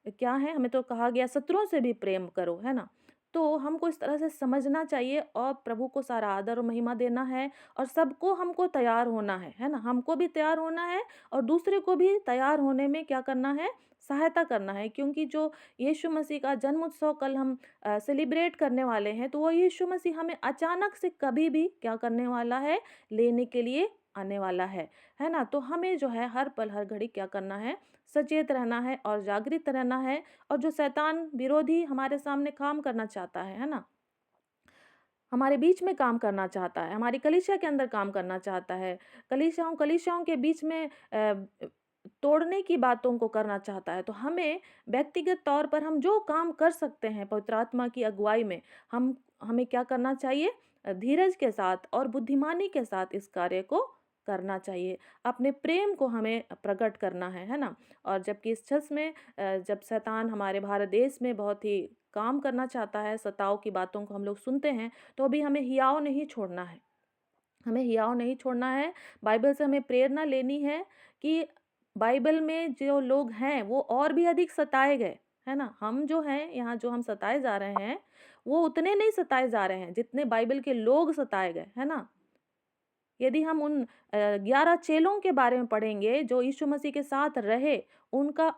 क्या है, हमें तो कहा गया शत्रुओं से भी प्रेम करो, है ना? तो हमको इस तरह से समझना चाहिए और प्रभु को सारा आदर और महिमा देना है और सबको हमको तैयार होना है ना? हमको भी तैयार होना है और दूसरे को भी तैयार होने में क्या करना है? सहायता करना है, क्योंकि जो यीशु मसीह का जन्म उत्सव कल हम सेलिब्रेट करने वाले हैं, तो वो यीशु मसीह हमें अचानक से कभी भी क्या करने वाला है, लेने के लिए आने वाला है ना। तो हमें जो है हर पल हर घड़ी क्या करना है, सचेत रहना है और जागृत रहना है। और जो शैतान विरोधी हमारे सामने काम करना चाहता है ना, हमारे बीच में काम करना चाहता है, हमारी कलीसिया के अंदर काम करना चाहता है, कलीसियाओं के बीच में तोड़ने की बातों को करना चाहता है, तो हमें व्यक्तिगत तौर पर हम जो काम कर सकते हैं पवित्र आत्मा की अगुवाई में, हमें क्या करना चाहिए, धीरज के साथ और बुद्धिमानी के साथ इस कार्य को करना चाहिए। अपने प्रेम को हमें प्रकट करना है ना। और जबकि इस छस में जब शैतान हमारे भारत देश में बहुत ही काम करना चाहता है, सताव की बातों को हम लोग सुनते हैं, तो अभी हमें हियाव नहीं छोड़ना है, हमें हियाव नहीं छोड़ना है। बाइबल से हमें प्रेरणा लेनी है कि बाइबल में जो लोग हैं वो और भी अधिक सताए गए, है ना। हम जो हैं यहाँ जो हम सताए जा रहे हैं, वो उतने नहीं सताए जा रहे हैं जितने बाइबल के लोग सताए गए, है ना। यदि हम उन 11 चेलों के बारे में पढ़ेंगे जो यीशु मसीह के साथ रहे, उनका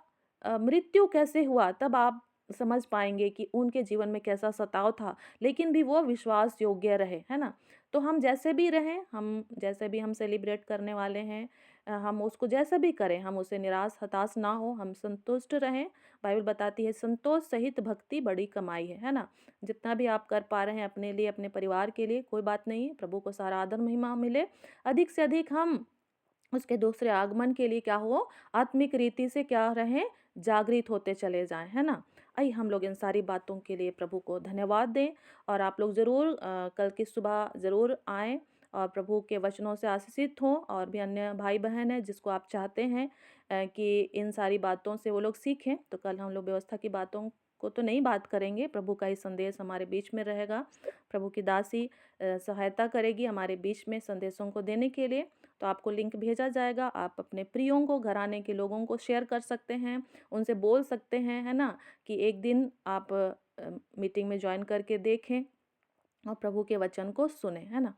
मृत्यु कैसे हुआ, तब आप समझ पाएंगे कि उनके जीवन में कैसा सताव था, लेकिन भी वो विश्वास योग्य रहे, है ना। तो हम जैसे भी रहें, हम जैसे भी हम सेलिब्रेट करने वाले हैं, हम उसको जैसा भी करें, हम उसे निराश हताश ना हो, हम संतुष्ट रहें। बाइबल बताती है संतोष सहित भक्ति बड़ी कमाई है ना। जितना भी आप कर पा रहे हैं अपने लिए, अपने परिवार के लिए, कोई बात नहीं, प्रभु को सारा आदर महिमा मिले। अधिक से अधिक हम उसके दूसरे आगमन के लिए क्या हो, आत्मिक रीति से क्या रहें, जागृत होते चले जाएं, है ना। आइए हम लोग इन सारी बातों के लिए प्रभु को धन्यवाद दें। और आप लोग ज़रूर कल की सुबह ज़रूर आएँ और प्रभु के वचनों से आशीषित हों। और भी अन्य भाई बहन हैं जिसको आप चाहते हैं कि इन सारी बातों से वो लोग सीखें, तो कल हम लोग व्यवस्था की बातों को तो नहीं बात करेंगे, प्रभु का ही संदेश हमारे बीच में रहेगा। प्रभु की दासी सहायता करेगी हमारे बीच में संदेशों को देने के लिए। तो आपको लिंक भेजा जाएगा, आप अपने प्रियों को, घराने के लोगों को शेयर कर सकते हैं, उनसे बोल सकते हैं, है ना, कि एक दिन आप मीटिंग में ज्वाइन करके देखें और प्रभु के वचन को सुने, है ना।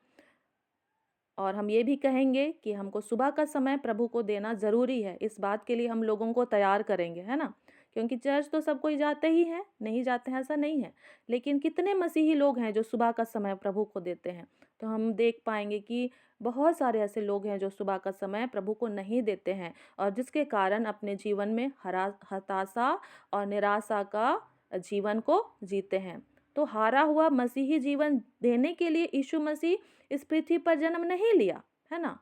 और हम ये भी कहेंगे कि हमको सुबह का समय प्रभु को देना ज़रूरी है। इस बात के लिए हम लोगों को तैयार करेंगे, है ना। क्योंकि चर्च तो सब कोई जाते ही हैं, नहीं जाते हैं ऐसा नहीं है, लेकिन कितने मसीही लोग हैं जो सुबह का समय प्रभु को देते हैं। तो हम देख पाएंगे कि बहुत सारे ऐसे लोग हैं जो सुबह का समय प्रभु को नहीं देते हैं और जिसके कारण अपने जीवन में हताशा और निराशा का जीवन को जीते हैं। तो हारा हुआ मसीही जीवन देने के लिए यीशु मसीह इस पृथ्वी पर जन्म नहीं लिया, है ना।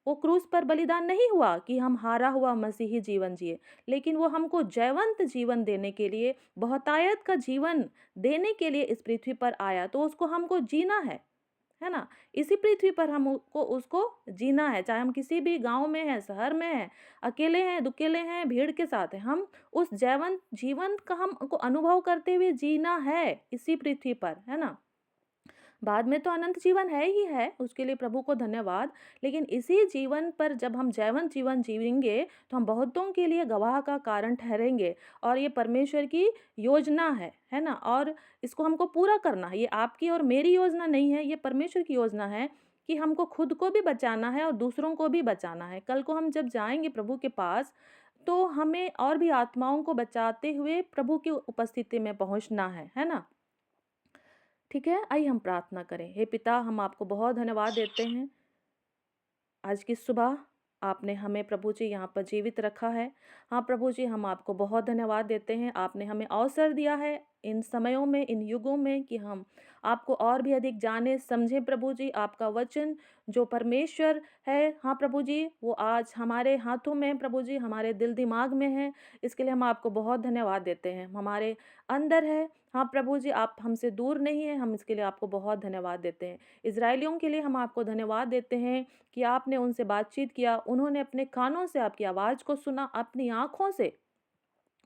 वो क्रूस पर बलिदान नहीं हुआ कि हम हारा हुआ मसीही जीवन जिए, लेकिन वो हमको जयवंत जीवन देने के लिए, बहुतायत का जीवन देने के लिए इस पृथ्वी पर आया। तो उसको हमको जीना है ना। इसी पृथ्वी पर हमको उसको जीना है, चाहे हम किसी भी गांव में हैं, शहर में हैं, अकेले हैं, दुकेले हैं, भीड़ के साथ हैं, हम उस जयवंत जीवन का हमको अनुभव करते हुए जीना है इसी पृथ्वी पर, है ना। बाद में तो अनंत जीवन है ही है, उसके लिए प्रभु को धन्यवाद। लेकिन इसी जीवन पर जब हम जयवंत जीवन जीवेंगे तो हम बहुतों के लिए गवाह का कारण ठहरेंगे। और ये परमेश्वर की योजना है ना। और इसको हमको पूरा करना है, ये आपकी और मेरी योजना नहीं है, ये परमेश्वर की योजना है कि हमको खुद को भी बचाना है और दूसरों को भी बचाना है। कल को हम जब जाएंगे प्रभु के पास, तो हमें और भी आत्माओं को बचाते हुए प्रभु की उपस्थिति में पहुंचना है ना? ठीक है, आइए हम प्रार्थना करें। हे पिता, हम आपको बहुत धन्यवाद देते हैं आज की सुबह आपने हमें प्रभु जी यहाँ पर जीवित रखा है। हाँ प्रभु जी, हम आपको बहुत धन्यवाद देते हैं। आपने हमें अवसर दिया है इन समयों में, इन युगों में, कि हम आपको और भी अधिक जाने समझें प्रभु जी। आपका वचन जो परमेश्वर है, हाँ प्रभु जी, वो आज हमारे हाथों में है प्रभु जी, हमारे दिल दिमाग में है। इसके लिए हम आपको बहुत धन्यवाद देते हैं। हमारे अंदर है, हाँ प्रभु जी, आप हमसे दूर नहीं है। हम इसके लिए आपको बहुत धन्यवाद देते हैं। इज़राइलियों के लिए हम आपको धन्यवाद देते हैं कि आपने उनसे बातचीत किया, उन्होंने अपने कानों से आपकी आवाज़ को सुना, अपनी आँखों से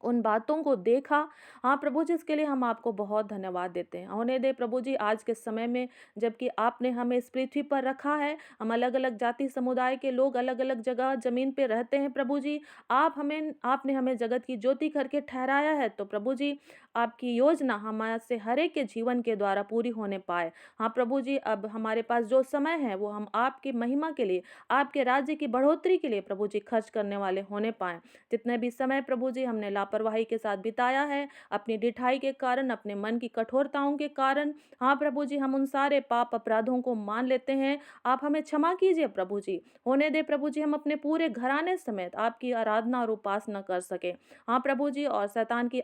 उन बातों को देखा। हाँ प्रभु जी, इसके लिए हम आपको बहुत धन्यवाद देते हैं। होने दे प्रभु जी, आज के समय में जबकि आपने हमें इस पृथ्वी पर रखा है, हम अलग अलग जाति समुदाय के लोग अलग अलग जगह ज़मीन पे रहते हैं प्रभु जी। आपने हमें जगत की ज्योति करके ठहराया है, तो प्रभु जी आपकी योजना हमारे से हर एक के जीवन के द्वारा पूरी होने पाए। हाँ प्रभु जी, अब हमारे पास जो समय है वो हम आपकी महिमा के लिए, आपके राज्य की बढ़ोतरी के लिए प्रभु जी खर्च करने वाले होने पाएँ। जितने भी समय प्रभु जी हमने लापरवाही के साथ बिताया है, अपनी ढिठाई के कारण, अपने मन की कठोरताओं के कारण, हाँ प्रभु जी, हम उन सारे पाप अपराधों को मान लेते हैं। आप हमें क्षमा कीजिए प्रभु जी। होने दे प्रभु जी, हम अपने पूरे घराने समेत आपकी आराधना और उपासना कर सके। हाँ प्रभु जी, और शैतान की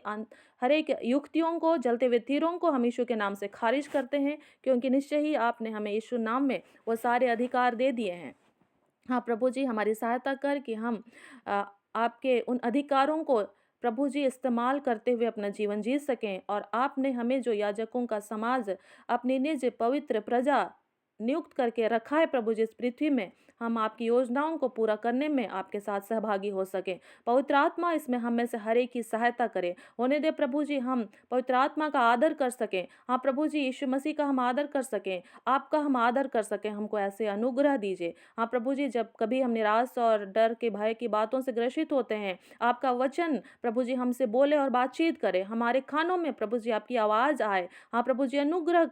हर एक युक्तियों को, जलते हुए तीरों को हम यीशु के नाम से खारिज करते हैं, क्योंकि निश्चय ही आपने हमें यीशु नाम में वो सारे अधिकार दे दिए हैं। हाँ प्रभु जी, हमारी सहायता कर कि हम आपके उन अधिकारों को प्रभु जी इस्तेमाल करते हुए अपना जीवन जी सकें। और आपने हमें जो याजकों का समाज, अपनी निज पवित्र प्रजा नियुक्त करके रखा है प्रभु जी इस पृथ्वी में, हम आपकी योजनाओं को पूरा करने में आपके साथ सहभागी हो सकें। पवित्र आत्मा इसमें हम में से हर एक की सहायता करे। होने दे प्रभु जी, हम पवित्र आत्मा का आदर कर सकें। हाँ प्रभु जी, यीशु मसीह का हम आदर कर सकें, आपका हम आदर कर सकें। हमको ऐसे अनुग्रह दीजिए। हाँ प्रभु जी, जब कभी हम निराश और डर के भय की बातों से ग्रसित होते हैं, आपका वचन प्रभु जी हमसे बोले और बातचीत करे, हमारे कानों में प्रभु जी आपकी आवाज़ आए। हाँ प्रभु जी, अनुग्रह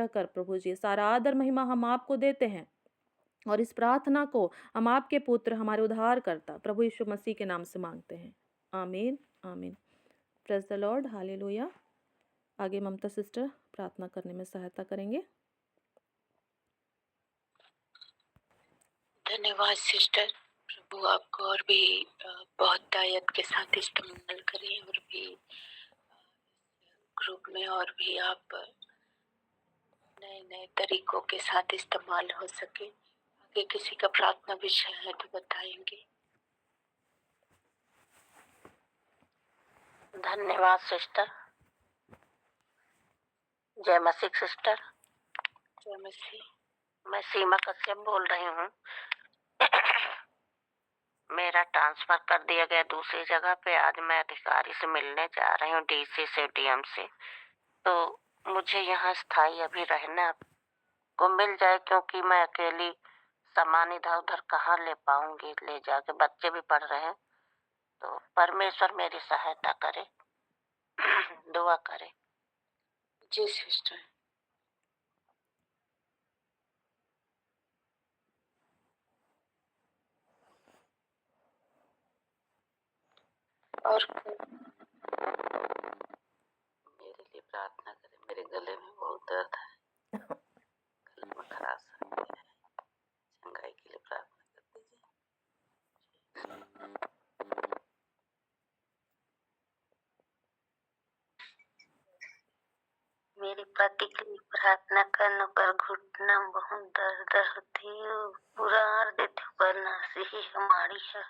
कर प्रभु जी। सारा आदर महिमा हम आपको देते हैं, और इस प्रार्थना को हम आपके पुत्र, हमारे उद्धारकर्ता प्रभु यीशु मसीह के नाम से मांगते हैं। आमीन, आमीन। Praise the Lord, hallelujah. आगे ममता सिस्टर प्रार्थना करने में सहायता करेंगे। धन्यवाद सिस्टर। प्रभु आपको और भी बहुत दायत के साथ इस्तेमाल करें, और भी ग्रुप में और भी आप नए नए तरीकों के साथ इस्तेमाल हो सके। आगे किसी का प्रार्थना विषय है तो बताएंगे। धन्यवाद सिस्टर। जय मसीह सिस्टर। जय मसीह। मैं सीमा कश्यप बोल रही हूँ। मेरा ट्रांसफर कर दिया गया दूसरी जगह पे। आज मैं अधिकारी से मिलने जा रही हूँ, डीसी से, डीएम से। तो मुझे यहाँ स्थायी अभी रहना को मिल जाए, क्योंकि मैं अकेली सामान इधर उधर कहाँ ले पाऊंगी, ले जाके बच्चे भी पढ़ रहे हैं। तो परमेश्वर मेरी सहायता करे। दुआ करे। जी सिस्टर। और मेरे लिए प्रार्थना करें। मेरे गले में बहुत दर्द है, गले में खराश है, चंगाई के लिए प्रार्थना कर दीजिए। मेरे पति के लिए प्रार्थना करने पर घुटना बहुत दर्द होती है, पूरा आर देते पर नासी ही हमारी है।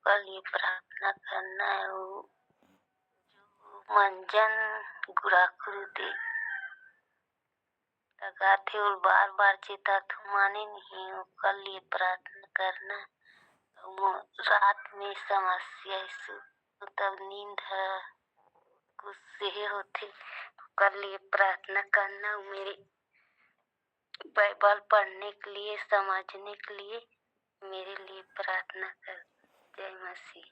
कल ये प्रार्थना करना है। वो मंजन गुराकुरुदी लगा थे और बार बार चेता तो माने नहीं। वो कल ये प्रार्थना करना। वो रात में समस्या तब नींद है गुस्से होती। कल ये प्रार्थना करना। मेरी बाइबल पढ़ने के लिए, समझने के लिए मेरे लिए प्रार्थना कर। जय मसीह।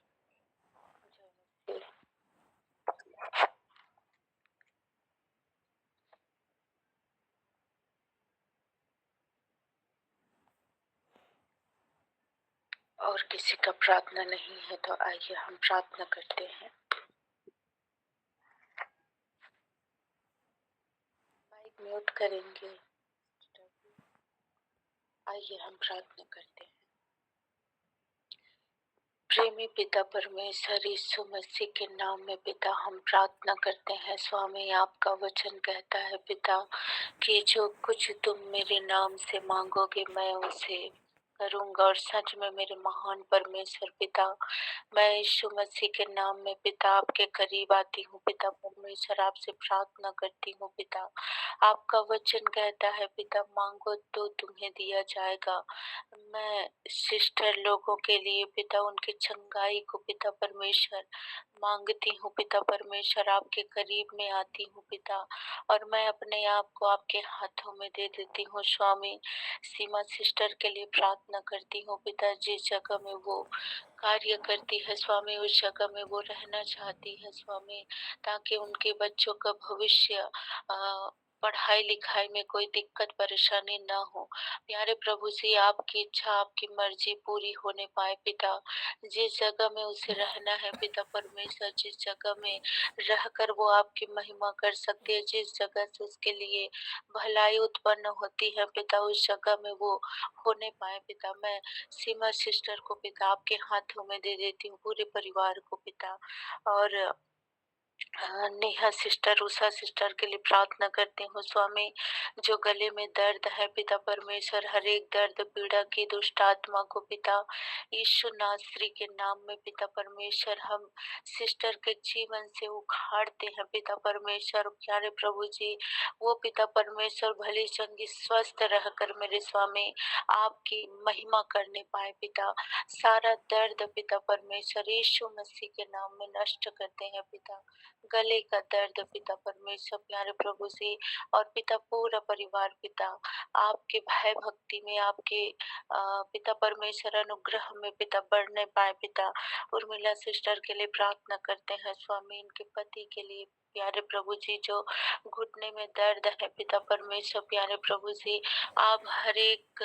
और किसी का प्रार्थना नहीं है तो आइए हम प्रार्थना करते हैं। माइक म्यूट करेंगे। आइए हम प्रार्थना करते हैं। प्रेमी पिता परमेश्वर यीशु मसीह के नाम में पिता हम प्रार्थना करते हैं। स्वामी आपका वचन कहता है पिता कि जो कुछ तुम मेरे नाम से मांगोगे मैं उसे करूंगा। और सच में मेरे महान परमेश्वर पिता, मैं यीशु मसीह के नाम में पिता आपके करीब आती हूँ। पिता परमेश्वर आपसे प्रार्थना करती हूँ पिता। आपका वचन कहता है पिता मांगो तो तुम्हें दिया जाएगा। मैं सिस्टर लोगों के लिए पिता उनकी चंगाई को पिता परमेश्वर मांगती हूँ। पिता परमेश्वर आपके करीब में आती हूँ पिता, और मैं अपने आप को आपके हाथों में दे देती हूँ। स्वामी सीमा सिस्टर के लिए प्रार्थना करती हूँ पिता, जिस जगह में वो कार्य करती है स्वामी उस जगह में वो रहना चाहती है स्वामी, ताकि उनके बच्चों का भविष्य पढ़ाई लिखाई में कोई दिक्कत परेशानी ना हो। प्यारे प्रभु जी आपकी इच्छा आपकी मर्जी पूरी होने पाए पिता। जिस जगह में उसे रहना है पिता परमेश्वर, जिस जगह में रहकर वो आपकी महिमा कर सकती है, जिस जगह से उसके लिए भलाई उत्पन्न होती है पिता, उस जगह में वो होने पाए पिता। मैं सीमा सिस्टर को पिता आपके हाथों में दे देती हूँ, पूरे परिवार को पिता। और नेहा सिस्टर उषा सिस्टर के लिए प्रार्थना करती हूँ स्वामी, जो गले में दर्द है पिता परमेश्वर, हर एक दर्द पीड़ा की दुष्ट आत्मा को पिता यीशु नासरी के नाम में पिता परमेश्वर हम सिस्टर के जीवन से उखाड़ते हैं पिता परमेश्वर। प्यारे प्रभु जी वो पिता परमेश्वर भली चंगी स्वस्थ रहकर मेरे स्वामी आपकी महिमा करने पाए पिता। सारा दर्द पिता परमेश्वर यीशु मसीह के नाम में नष्ट करते हैं पिता। गले का दर्द पिता परमेश्वर प्यारे प्रभु जी और पिता पूरा परिवार पिता आपके भय भक्ति में आपके पिता परमेश्वर अनुग्रह में पिता बढ़ने पाए पिता। उर्मिला सिस्टर के लिए प्रार्थना करते हैं स्वामी, इनके पति के लिए प्यारे प्रभु जी जो घुटने में दर्द है पिता परमेश्वर प्यारे प्रभु जी आप हर एक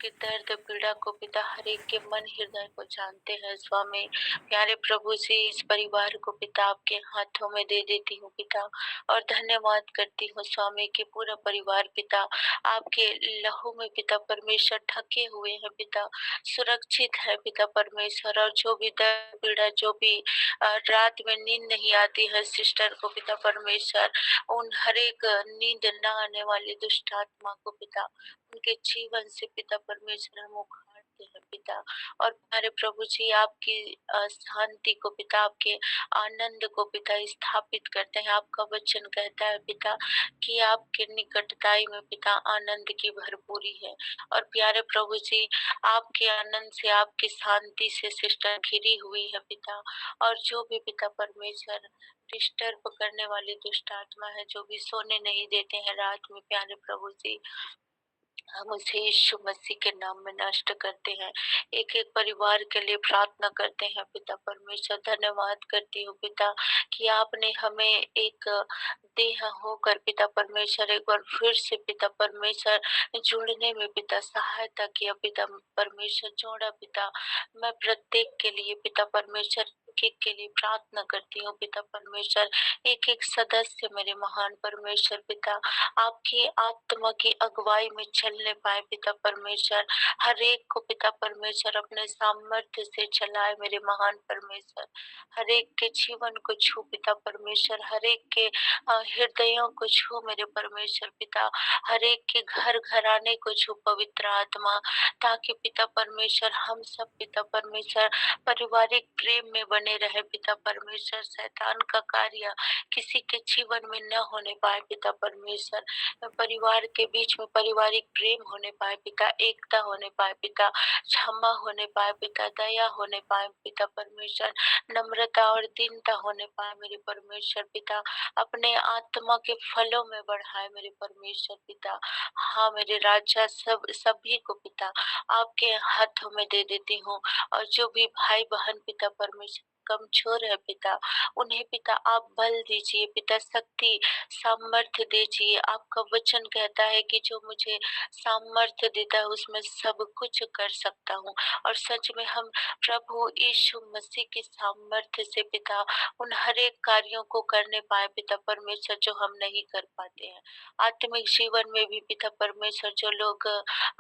के दर्द पीड़ा को पिता हर एक के मन हृदय को जानते हैं स्वामी। प्यारे प्रभु जी इस परिवार को पिता आपके हाथों में दे देती हूँ पिता, और धन्यवाद करती हूँ स्वामी कि पूरा परिवार पिता आपके लहू में पिता परमेश्वर ढके हुए हैं पिता, सुरक्षित है पिता परमेश्वर। और जो भी दर्द पीड़ा जो भी रात में नींद नहीं आती है सिस्टर को पिता परमेश्वर, उन हर एक नींद न आने वाली दुष्ट आत्मा को पिता उनके जीवन से पिता परमेश्वर हम उखाड़ते हैं पिता। और प्यारे प्रभु जी आपकी शांति को पिता आपके आनंद को पिता स्थापित करते हैं। आपका वचन कहता है पिता कि आपके निकटताई में पिता आनंद की भरपूरी है। और प्यारे प्रभु जी आपके आनंद से आपकी शांति से सिस्टर घिरी हुई है पिता। और जो भी पिता परमेश्वर डिस्टर्ब करने वाली दुष्ट आत्मा है, जो भी सोने नहीं देते हैं रात में, प्यारे प्रभु जी हम उसे यीशु मसीह के नाम में नष्ट करते हैं। एक एक परिवार के लिए प्रार्थना करते हैं पिता परमेश्वर। धन्यवाद करती हूँ पिता कि आपने हमें एक देह होकर पिता परमेश्वर एक बार फिर से पिता परमेश्वर जुड़ने में पिता सहायता किया पिता परमेश्वर। जोड़ा पिता मैं प्रत्येक के लिए पिता परमेश्वर एक के लिए प्रार्थना करती हूँ पिता परमेश्वर। एक एक सदस्य मेरे महान परमेश्वर पिता आपकी आत्मा की अगुवाई में चलने पाए पिता परमेश्वर। हर एक को पिता परमेश्वर अपने सामर्थ्य से चलाए मेरे महान परमेश्वर। हर एक के जीवन को छू पिता परमेश्वर, हर एक के हृदयों को छू मेरे परमेश्वर पिता, हर एक के घर घराने को छू पवित्र आत्मा, ताकि पिता परमेश्वर हम सब पिता परमेश्वर पारिवारिक प्रेम में बने रहे पिता परमेश्वर। शैतान का कार्य किसी के जीवन में न होने पाए पिता परमेश्वर। परिवार के बीच में पारिवारिक प्रेम होने पाए पिता, एकता होने पाए पिता, क्षमा होने पाए पिता, दया होने पाए पिता परमेश्वर, नम्रता और दीनता होने पाए मेरे परमेश्वर पिता। अपने आत्मा के फलों में बढ़ाए मेरे परमेश्वर पिता। हाँ मेरे राजा सभी को पिता आपके हाथों में दे देती हूँ। और जो भी भाई बहन पिता परमेश्वर कमजोर है पिता, उन्हें पिता आप बल दीजिए पिता, शक्ति सामर्थ्य दीजिए। आपका वचन कहता है कि जो मुझे सामर्थ्य देता है उसमें सब कुछ कर सकता हूँ। और सच में हम प्रभु यीशु मसीह की सामर्थ्य से पिता उन हर एक कार्यों को करने पाए पिता परमेश्वर, जो हम नहीं कर पाते हैं। आत्मिक जीवन में भी पिता परमेश्वर, जो लोग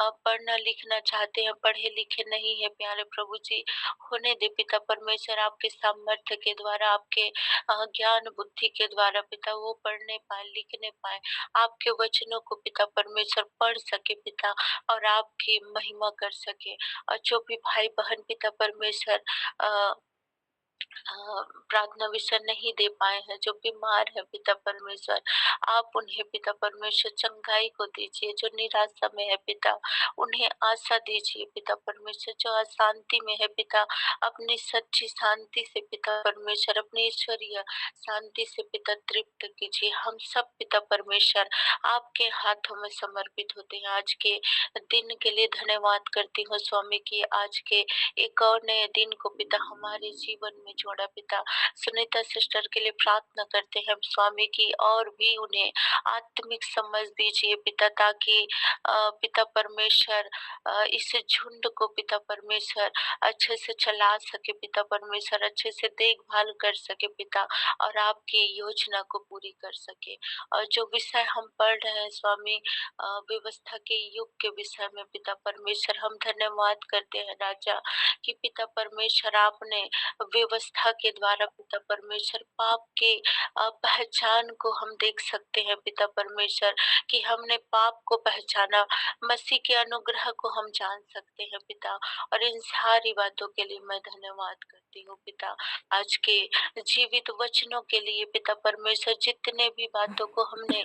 पढ़ना लिखना चाहते हैं, पढ़े लिखे नहीं है प्यारे प्रभु जी, होने दे पिता परमेश्वर, आपके सामर्थ्य के द्वारा, आपके ज्ञान बुद्धि के द्वारा पिता वो पढ़ने पाए, लिखने पाए, आपके वचनों को पिता परमेश्वर पढ़ सके पिता, और आपकी महिमा कर सके। और जो भी भाई बहन पिता परमेश्वर प्रार्थना विषय नहीं दे पाए हैं, जो बीमार है पिता परमेश्वर, आप उन्हें पिता परमेश्वर चंगाई को दीजिए। जो निराशा में है पिता, उन्हें आशा दीजिए पिता परमेश्वर। जो अशांति में है पिता, अपनी सच्ची शांति से पिता परमेश्वर, अपनी ईश्वरीय शांति से पिता तृप्त कीजिए। हम सब पिता परमेश्वर आपके हाथों में समर्पित होते हैं। आज के दिन के लिए धन्यवाद करती हूँ स्वामी की, आज के एक और नए दिन को पिता हमारे जीवन में जोड़ा पिता। सुनीता सिस्टर के लिए प्रार्थना करते हैं स्वामी की, और भी उन्हें आत्मिक समझ दीजिए पिता, ताकि पिता परमेश्वर इस झुंड को पिता परमेश्वर अच्छे से चला सके पिता परमेश्वर, अच्छे से देखभाल कर सके पिता, और आपकी योजना को पूरी कर सके। और जो विषय हम पढ़ रहे हैं स्वामी, व्यवस्था के युग के विषय में पिता परमेश्वर, हम धन्यवाद करते हैं राजा कि पिता परमेश्वर आपने व्यवस्था के द्वारा पिता परमेश्वर पाप के पहचान को हम देख सकते हैं पिता परमेश्वर, कि हमने पाप को पहचाना, मसीह के अनुग्रह को हम जान सकते हैं पिता। और इन सारी बातों के लिए मैं धन्यवाद करती हूँ पिता, आज के जीवित वचनों के लिए पिता परमेश्वर। जितने भी बातों को हमने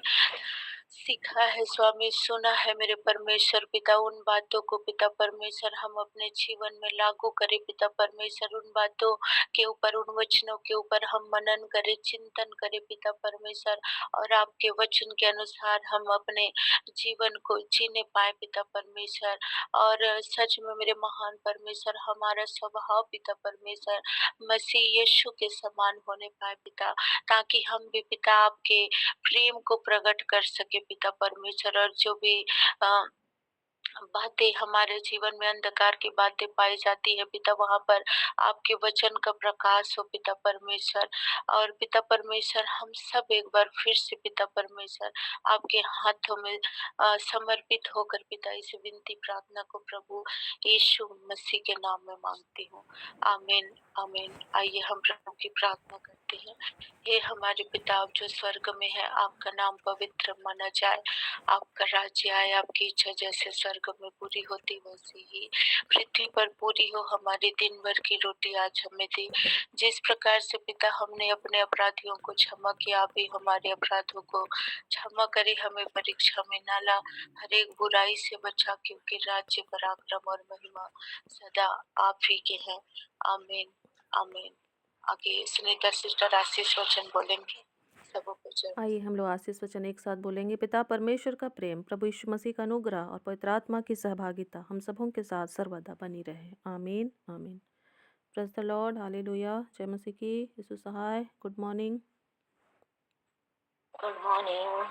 सीखा है स्वामी, सुना है मेरे परमेश्वर पिता, उन बातों को पिता परमेश्वर हम अपने जीवन में लागू करें पिता परमेश्वर। उन बातों के ऊपर, उन वचनों के ऊपर हम मनन करें, चिंतन करें पिता परमेश्वर, और आपके वचन के अनुसार हम अपने जीवन को जीने पाए पिता परमेश्वर। और सच में मेरे महान परमेश्वर, हमारा स्वभाव पिता परमेश्वर मसीह यीशु के समान होने पाए पिता, ताकि हम भी पिता आपके प्रेम को प्रकट कर सके पिता परमेश्वर। और जो भी बातें हमारे जीवन में अंधकार की बातें पाई जाती है पिता, वहाँ पर आपके वचन का प्रकाश हो पिता परमेश्वर। और पिता परमेश्वर, हम सब एक बार फिर से पिता परमेश्वर आपके हाथों में समर्पित होकर पिता इस विनती प्रार्थना को प्रभु यीशु मसीह के नाम में मांगती हूँ। आमीन आमीन। आइए हम प्रभु की प्रार्थना करते हैं। हे हमारे पिता आप जो स्वर्ग में है, आपका नाम पवित्र माना जाए, आपका राज्य आए, आपकी इच्छा जैसे स्वर्ग में पूरी होती वैसे ही पृथ्वी पर पूरी हो। हमारी दिन भर की रोटी आज हमें दी, जिस प्रकार से पिता हमने अपने अपराधियों को क्षमा किया, आप भी हमारे अपराधों को क्षमा करे। हमें परीक्षा में ना ला, हर एक बुराई से बचा, क्योंकि राज्य पराक्रम और महिमा सदा आप ही के हैं। आमीन आमीन। आगे सुनीता सिस्टर आशीष वचन बोलेंगे। सबों को जय आइए हम लोग आशीष वचन एक साथ बोलेंगे। पिता परमेश्वर का प्रेम, प्रभु यीशु मसीह का अनुग्रह और पवित्र आत्मा की सहभागिता हम सबों के साथ सर्वदा बनी रहे। आमीन आमीन। Praise the Lord, hallelujah. जय मसीह की। यीशु सहाय। Good morning. Good morning.